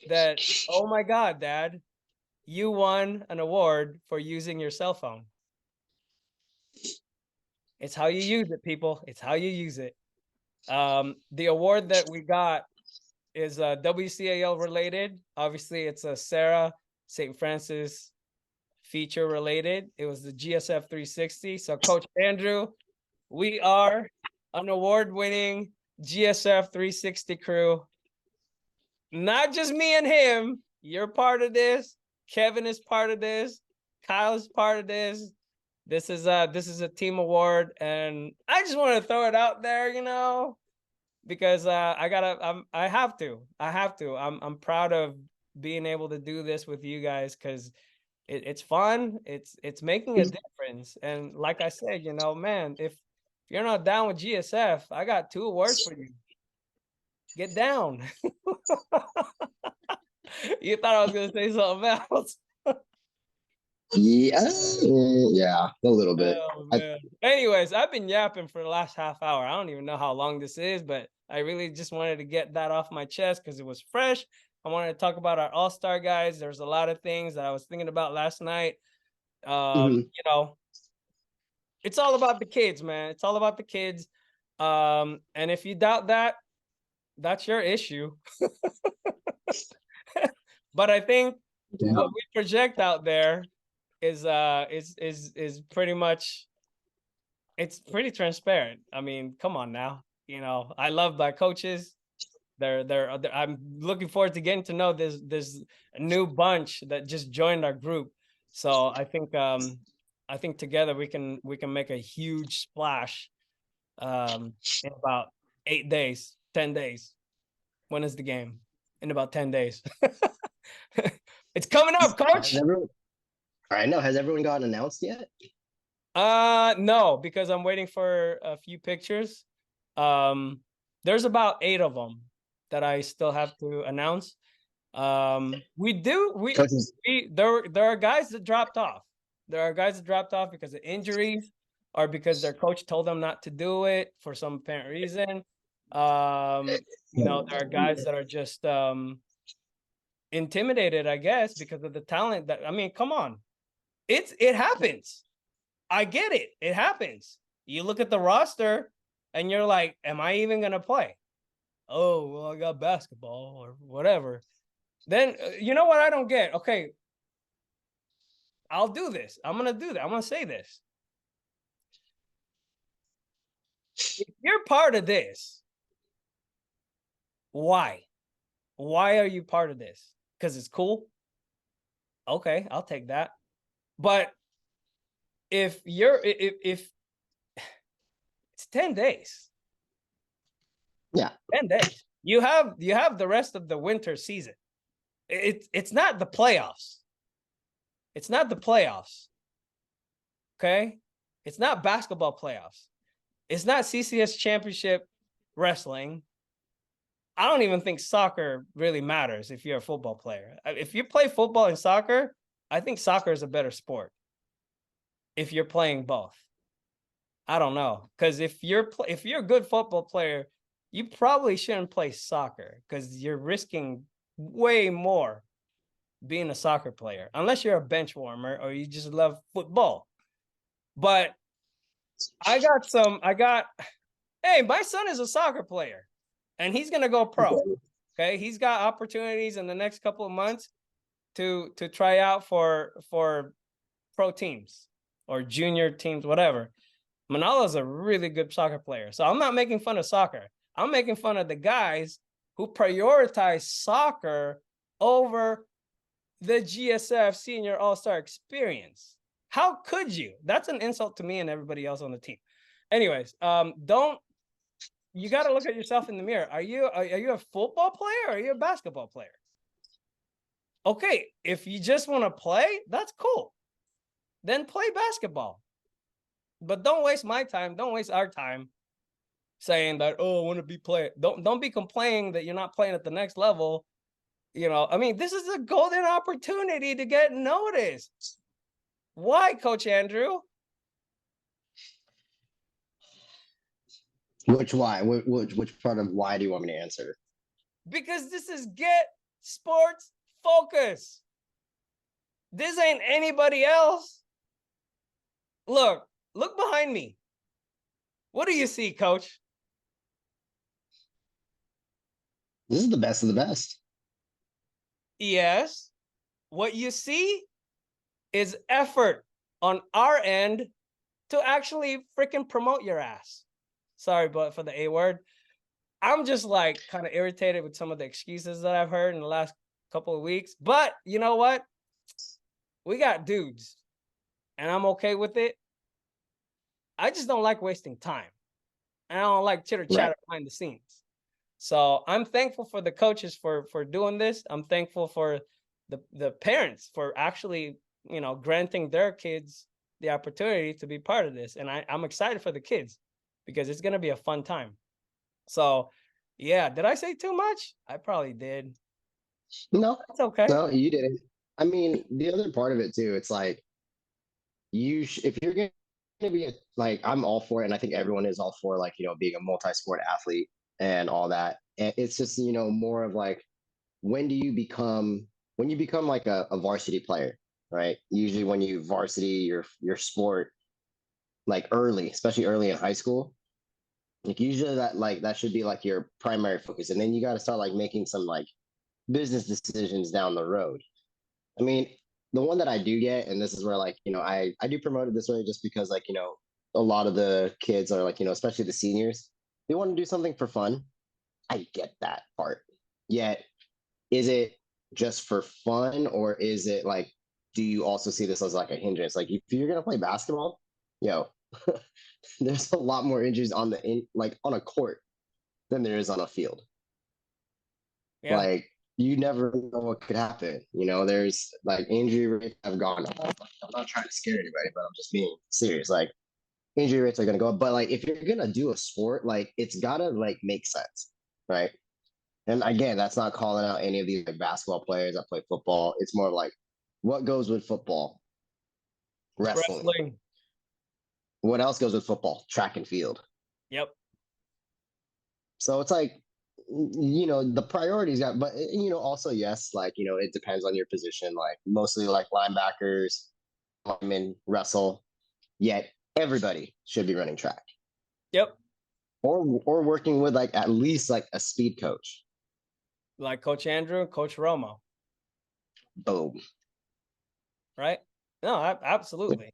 that, oh my God, Dad, you won an award for using your cell phone. It's how you use it, people. It's how you use it. The award that we got is WCAL related. Obviously, it's a Sarah St. Francis feature related. It was the GSF 360. So, Coach Andrew, we are an award-winning GSF 360 crew. Not just me and him. You're part of this. Kevin is part of this. Kyle is part of this. This is a team award, and I just want to throw it out there, you know, because I have to. I'm proud of being able to do this with you guys, because it's fun. It's making a difference. And like I said, you know, man, if you're not down with GSF, I got 2 awards for you. Get down. You thought I was gonna say something else. Yeah, a little bit. Oh, man. Anyways, I've been yapping for the last half hour. I don't even know how long this is, but I really just wanted to get that off my chest because it was fresh. I wanted to talk about our all-star guys. There's a lot of things that I was thinking about last night. You know, it's all about the kids, man. It's all about the kids. And if you doubt that, that's your issue. But I think what we project out there is pretty much, it's pretty transparent. I mean, come on now. You know, I love my coaches. I'm looking forward to getting to know this new bunch that just joined our group. So I think together we can make a huge splash in about 8 days, 10 days. When is the game? In about 10 days. It's coming up, coach. I know. Has everyone gotten announced yet? No, because I'm waiting for a few pictures. There's about 8 of them that I still have to announce. There are guys that dropped off. There are guys that dropped off because of injuries or because their coach told them not to do it for some apparent reason. There are guys that are just intimidated, I guess, because of the talent that, I mean, come on. It happens. I get it. It happens. You look at the roster and you're like, am I even going to play? Oh, well, I got basketball or whatever. Then, you know what I don't get? Okay, I'll do this. I'm going to do that. I'm going to say this. If you're part of this, why? Why are you part of this? Because it's cool? Okay, I'll take that. But if it's 10 days. Yeah. 10 days. You have the rest of the winter season. It's not the playoffs. It's not the playoffs. Okay? It's not basketball playoffs. It's not CCS championship wrestling. I don't even think soccer really matters if you're a football player. If you play football and soccer, I think soccer is a better sport. If you're playing both. I don't know. Because if you're a good football player, you probably shouldn't play soccer because you're risking way more being a soccer player, unless you're a bench warmer or you just love football. But hey, my son is a soccer player and he's going to go pro. Okay. He's got opportunities in the next couple of months to try out for pro teams or junior teams, whatever. Manalo's a really good soccer player. So I'm not making fun of soccer. I'm making fun of the guys who prioritize soccer over the GSF Senior All-Star experience. How could you? That's an insult to me and everybody else on the team. Anyways, you got to look at yourself in the mirror. Are you a football player or are you a basketball player? Okay, if you just want to play, that's cool. Then play basketball. But don't waste my time. Don't waste our time saying that, oh, I want to be playing. Don't be complaining that you're not playing at the next level. You know, I mean, this is a golden opportunity to get noticed. Why, Coach Andrew? Which why? Which part of why do you want me to answer? Because this is GetSportsFocus. This ain't anybody else. Look behind me. What do you see, Coach? This is the best of the best. Yes. What you see is effort on our end to actually freaking promote your ass. Sorry, but for the A word. I'm just like kind of irritated with some of the excuses that I've heard in the last couple of weeks. But you know what? We got dudes, and I'm okay with it. I just don't like wasting time. I don't like chitter chatter behind the scenes. So I'm thankful for the coaches for doing this. I'm thankful for the parents for actually, granting their kids the opportunity to be part of this. And I'm excited for the kids because it's going to be a fun time. So, yeah, did I say too much? I probably did. No, it's okay. No, you didn't. I mean, the other part of it too, it's like if you're going to be I'm all for it. And I think everyone is all for being a multi-sport athlete and all that. And it's just, more of like, when you become like a varsity player, right? Usually when you varsity your sport, like especially early in high school, like usually that should be like your primary focus. And then you got to start making some business decisions down the road. I mean, the one that I do get, and this is where I do promote it this way just because a lot of the kids are especially the seniors, they want to do something for fun. I get that part. Yet, is it just for fun, or is it like, do you also see this as like a hindrance? Like, if you're gonna play basketball, yo, there's a lot more injuries on like on a court than there is on a field. Yeah. Like, you never know what could happen. There's like injury rates have gone up. I'm not trying to scare anybody, but I'm just being serious. Like, injury rates are gonna go up. But like, if you're gonna do a sport, like, it's gotta like make sense, right? And again, that's not calling out any of these like basketball players that play football. It's more like what goes with football? Wrestling. Wrestling. What else goes with football? Track and field. Yep. So it's like, the priorities got, but also yes, like, it depends on your position. Like, mostly like linebackers, linemen wrestle. Yet everybody should be running track, Yep. or working with like at least like a speed coach. Like Coach Andrew, Coach Romo. Boom. Right? No, absolutely.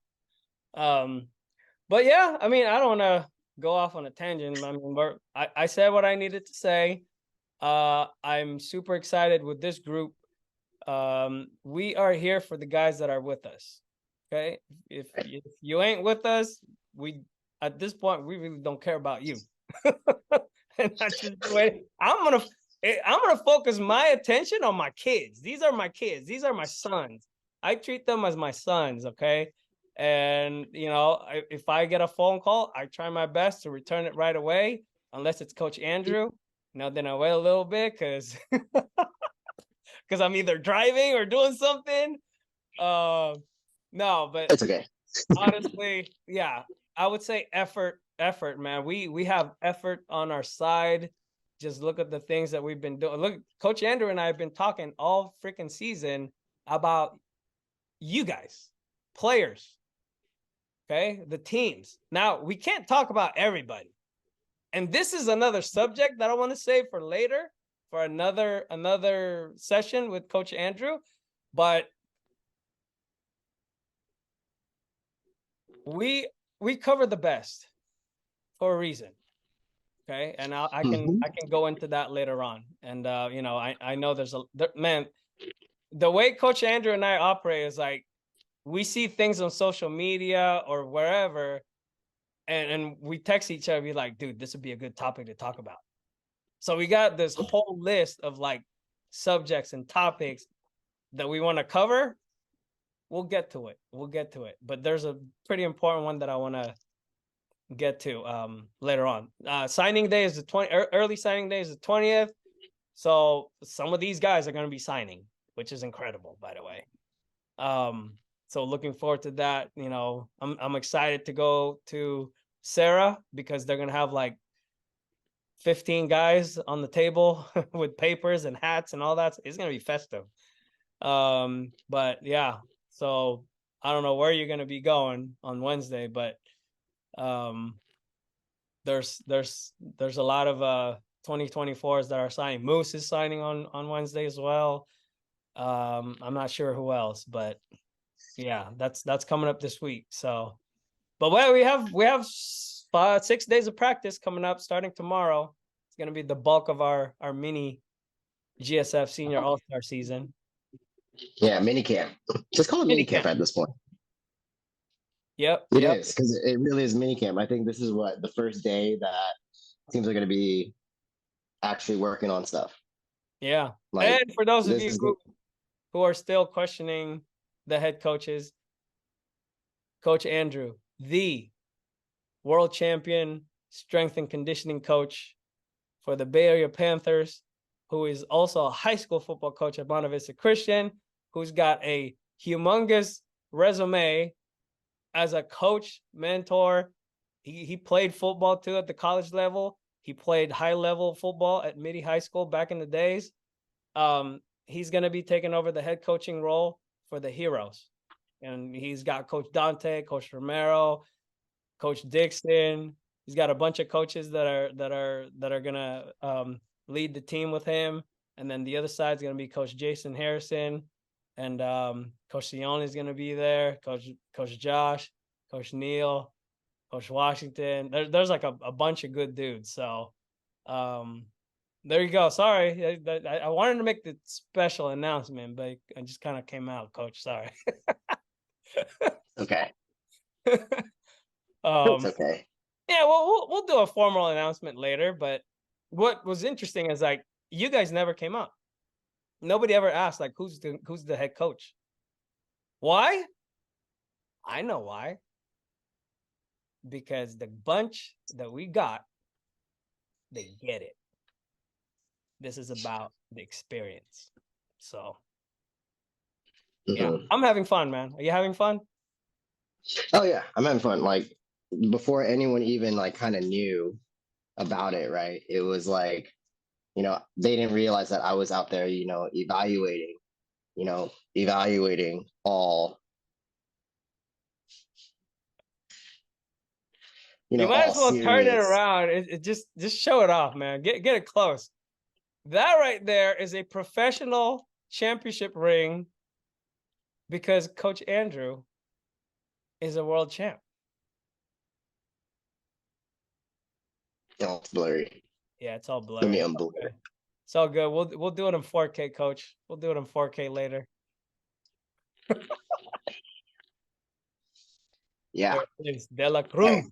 But yeah, I mean, I don't want to go off on a tangent. I mean, I said what I needed to say. I'm super excited with this group. We are here for the guys that are with us. Okay, if you ain't with us, at this point we really don't care about you. And that's just the way I'm gonna focus my attention on my kids. These are my kids. These are my sons. I treat them as my sons. Okay. And if I get a phone call, I try my best to return it right away, unless it's Coach Andrew. Then I wait a little bit because I'm either driving or doing something. No, but It's okay. honestly, yeah, I would say effort, man. We have effort on our side. Just look at the things that we've been doing. Look, Coach Andrew and I have been talking all freaking season about you guys, players, okay, the teams. Now, we can't talk about everybody. And this is another subject that I want to save for later, for another session with Coach Andrew. But we cover the best for a reason. Okay. And I can go into that later on. And I know man, the way Coach Andrew and I operate is like, we see things on social media or wherever, and we text each other, be like, dude, this would be a good topic to talk about. So we got this whole list of like subjects and topics that we want to cover. We'll get to it. But there's a pretty important one that I want to get to later on. Signing day is the 20th. Early signing day is the 20th. So some of these guys are going to be signing, which is incredible, by the way. So looking forward to that. I'm excited to go to Sarah because they're going to have like 15 guys on the table with papers and hats and all that. It's going to be festive. But yeah, so I don't know where you're going to be going on Wednesday, but there's a lot of 2024s that are signing. Moose is signing on Wednesday as well. I'm not sure who else, but yeah, that's coming up this week. So, but we have 6 days of practice coming up starting tomorrow. It's going to be the bulk of our mini GSF Senior All-Star season. Yeah, mini camp. Just call it mini camp at this point. Yep. It is, because it really is mini camp. I think this is the first day that teams are going to be actually working on stuff. Yeah. Like, and for those of you who are still questioning the head coaches, Coach Andrew, the world champion strength and conditioning coach for the Bay Area Panthers, who is also a high school football coach at Monte Vista Christian, who's got a humongous resume as a coach, mentor. He played football too at the college level. He played high level football at Midi High School back in the days. He's going to be taking over the head coaching role for the Heroes. And he's got Coach Dante, Coach Romero, Coach Dixon. He's got a bunch of coaches that are going to lead the team with him. And then the other side is going to be Coach Jason Harrison, and Coach Sione is going to be there. Coach Josh, Coach Neil, Coach Washington. There's like a bunch of good dudes. So There you go. Sorry, I wanted to make the special announcement, but I just kind of came out, Coach. Sorry. Okay. It's um, okay. yeah, well, we'll do a formal announcement later. But what was interesting is like you guys never came up. Nobody ever asked like who's the head coach. Why? I know why. Because the bunch that we got, they get it. This is about the experience. So yeah, Mhm. I'm having fun, man. Are you having fun? Oh yeah, I'm having fun. Like before anyone even like kind of knew about it, right? It was like, they didn't realize that I was out there, evaluating all, You might all as well turn it serious. around. It just show it off, man. Get it close. That right there is a professional championship ring because Coach Andrew is a world champ. It's blurry. Yeah, it's all Let me blurry. unblur Okay. it. It's all good. We'll do it in 4K, Coach. We'll do it in 4K later. Yeah. There it is. De La Hey, Cruz.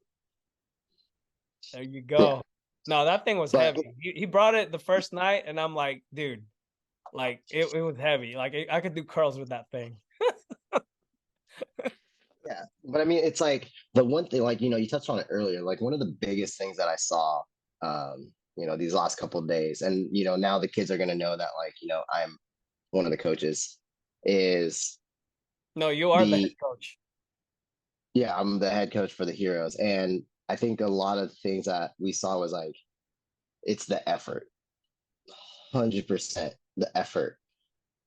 There you yeah. go. No, that thing was But heavy. He brought it the first night, and I'm like, dude, like it was heavy. Like I could do curls with that thing. yeah, but I mean, it's like the one thing, like, you touched on it earlier, like one of the biggest things that I saw, these last couple of days, and, now the kids are going to know that, like, I'm one of the coaches, is No, you are the head the, coach. yeah, I'm the head coach for the Heroes. And I think a lot of things that we saw was like, it's the effort, 100% the effort.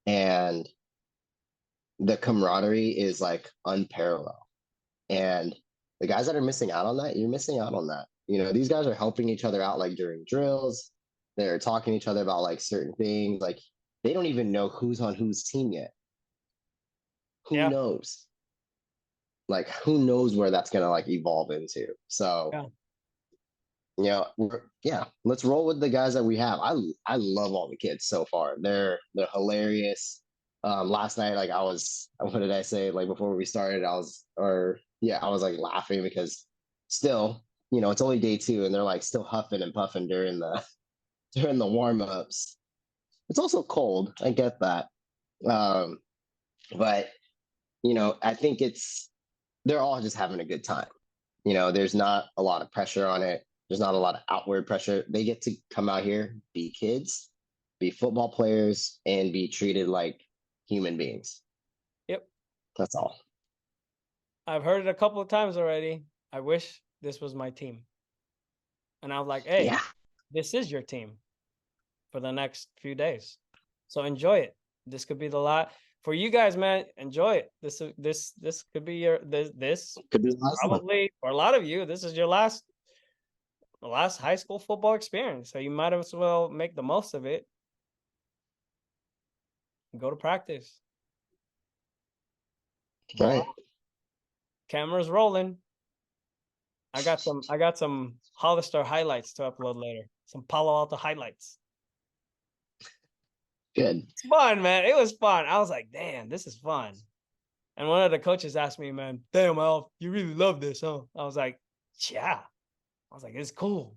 And the camaraderie is like unparalleled. And the guys that are missing out on that, you're missing out on that. These guys are helping each other out like during drills. They're talking to each other about like certain things. Like they don't even know who's on whose team yet. Who Yeah. knows? Like who knows where that's gonna like evolve into. So, Yeah. yeah, let's roll with the guys that we have. I love all the kids so far. They're hilarious. Last night, like what did I say? Like before we started, I was like laughing because still, it's only day 2 and they're like still huffing and puffing during the during the warm ups. It's also cold. I get that. Um, but I think they're all just having a good time. There's not a lot of pressure on it. There's not a lot of outward pressure. They get to come out here, be kids, be football players, and be treated like human beings. Yep. That's all. I've heard it a couple of times already. I wish this was my team. And I was like, hey, Yeah. this is your team for the next few days. So enjoy it. This could be the lot for you guys, man. Enjoy it. This could be this Could be the last one. probably for a lot of you. This is your last high school football experience. So you might as well make the most of it. Go to practice. All right. Camera's rolling. I got some Hollister highlights to upload later. Some Palo Alto highlights. Good. It's fun, man. It was fun. I was like, damn, this is fun. And one of the coaches asked me, man, damn, Alf, you really love this, huh? I was like, yeah. I was like, it's cool.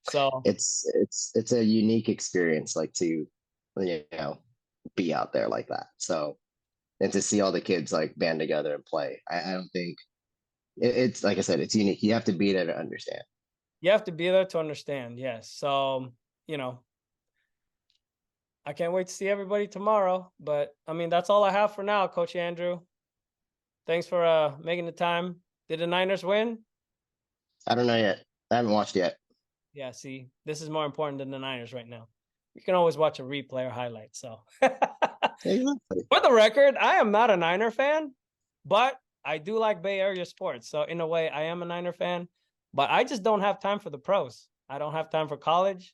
So It's a unique experience, like to be out there like that. So and to see all the kids like band together and play. I don't think it's like I said, it's unique. You have to be there to understand. you have to be there to understand. Yes. So, I can't wait to see everybody tomorrow. But I mean, that's all I have for now, Coach Andrew. Thanks for making the time. Did the Niners win? I don't know yet. I haven't watched yet. Yeah, see, this is more important than the Niners right now. You can always watch a replay or highlight. So Exactly. for the record, I am not a Niner fan, but I do like Bay Area sports. So in a way, I am a Niner fan, but I just don't have time for the pros. I don't have time for college.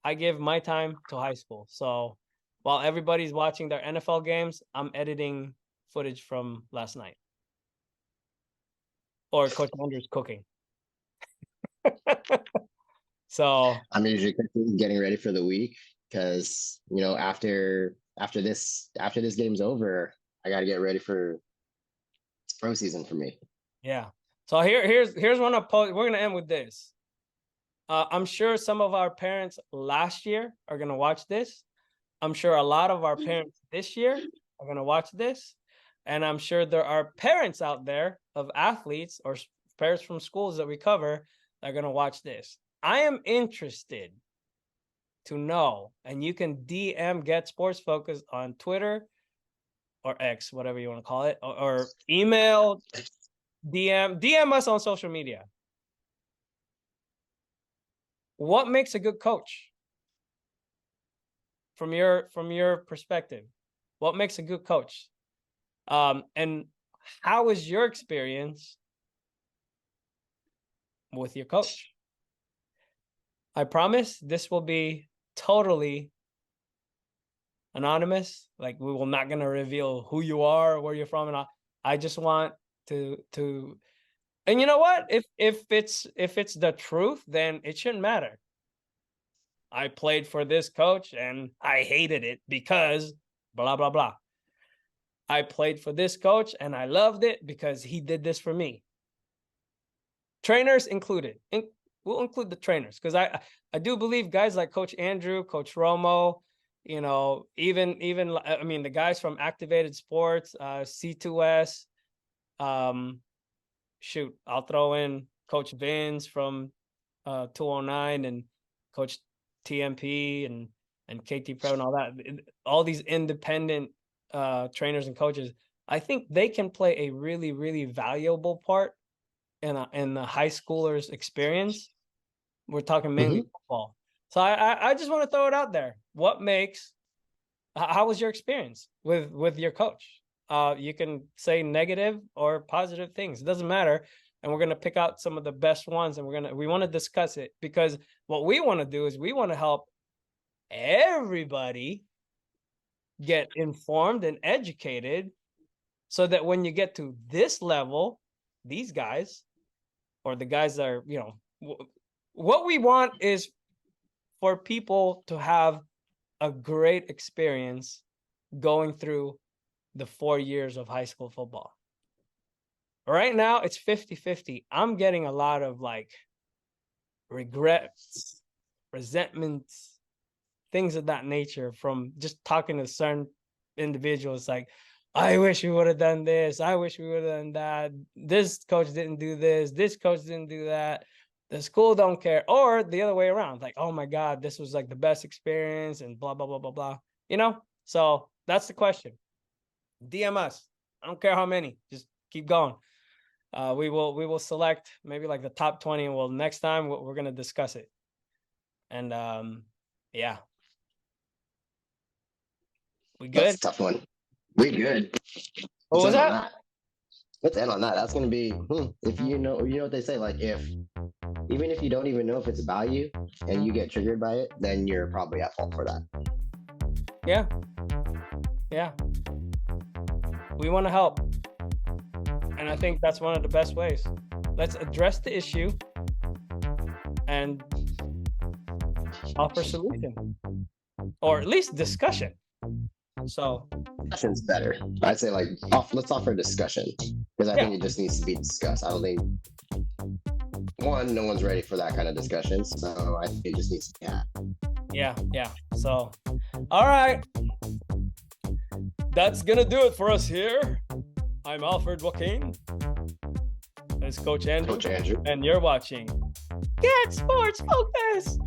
I give my time to high school. So while everybody's watching their NFL games, I'm editing footage from last night. Or Coach Andrew's cooking. So I'm usually getting ready for the week because after this game's over, I got to get ready for pro season for me. yeah. So here's one of we're gonna end with this. I'm sure some of our parents last year are gonna watch this. I'm sure a lot of our parents this year are gonna watch this, and I'm sure there are parents out there of athletes or parents from schools that we cover that are gonna watch this. I am interested to know, and you can DM GetSportsFocus on Twitter or X, whatever you want to call it, or email, DM us on social media. What makes a good coach? From your perspective, what makes a good coach? And how is your experience with your coach? I promise this will be totally anonymous. Like, we will not gonna reveal who you are, where you're from, and all. I just want to and you know what? If it's the truth, then it shouldn't matter. I played for this coach and I hated it because blah blah blah. I played for this coach and I loved it because he did this for me. Trainers included. We'll include the trainers because I do believe guys like Coach Andrew, Coach Romo, even I mean the guys from Activated Sports, C2S. Shoot, I'll throw in Coach Vince from 209 and Coach TMP and KT Pro and all that. All these independent trainers and coaches, I think they can play a really, really valuable part in the high schoolers' experience. We're talking mainly football. So I just want to throw it out there. How was your experience with your coach? You can say negative or positive things. It doesn't matter. And we're going to pick out some of the best ones and we want to discuss it, because what we want to do is we want to help everybody get informed and educated so that when you get to this level, these guys or the guys that are, what we want is for people to have a great experience going through the 4 years of high school football. Right now, it's 50-50. I'm getting a lot of regrets, resentments, things of that nature from just talking to certain individuals. Like, I wish we would have done this. I wish we would have done that. This coach didn't do this. This coach didn't do that. The school don't care. Or the other way around. Like, oh my God, this was the best experience and blah, blah, blah, blah, blah. So that's the question. DM us. I don't care how many. Just keep going. We will select maybe the top 20, and next time we're gonna discuss it. And yeah, we good? That's a tough one. We good. What was that? Let's end on that. That's gonna be if you know what they say. Even if you don't even know if it's value and you get triggered by it, then you're probably at fault for that. Yeah. We want to help. And I think that's one of the best ways. Let's address the issue and offer solution, or at least discussion. So discussion's better. I'd say let's offer a discussion, because I think it just needs to be discussed. I don't think no one's ready for that kind of discussion, so I think it just needs to be had. Yeah. So, all right. That's gonna do it for us here. I'm Alfred Joaquin. It's Coach Andrew. Coach Andrew. And you're watching Get Sports Focus.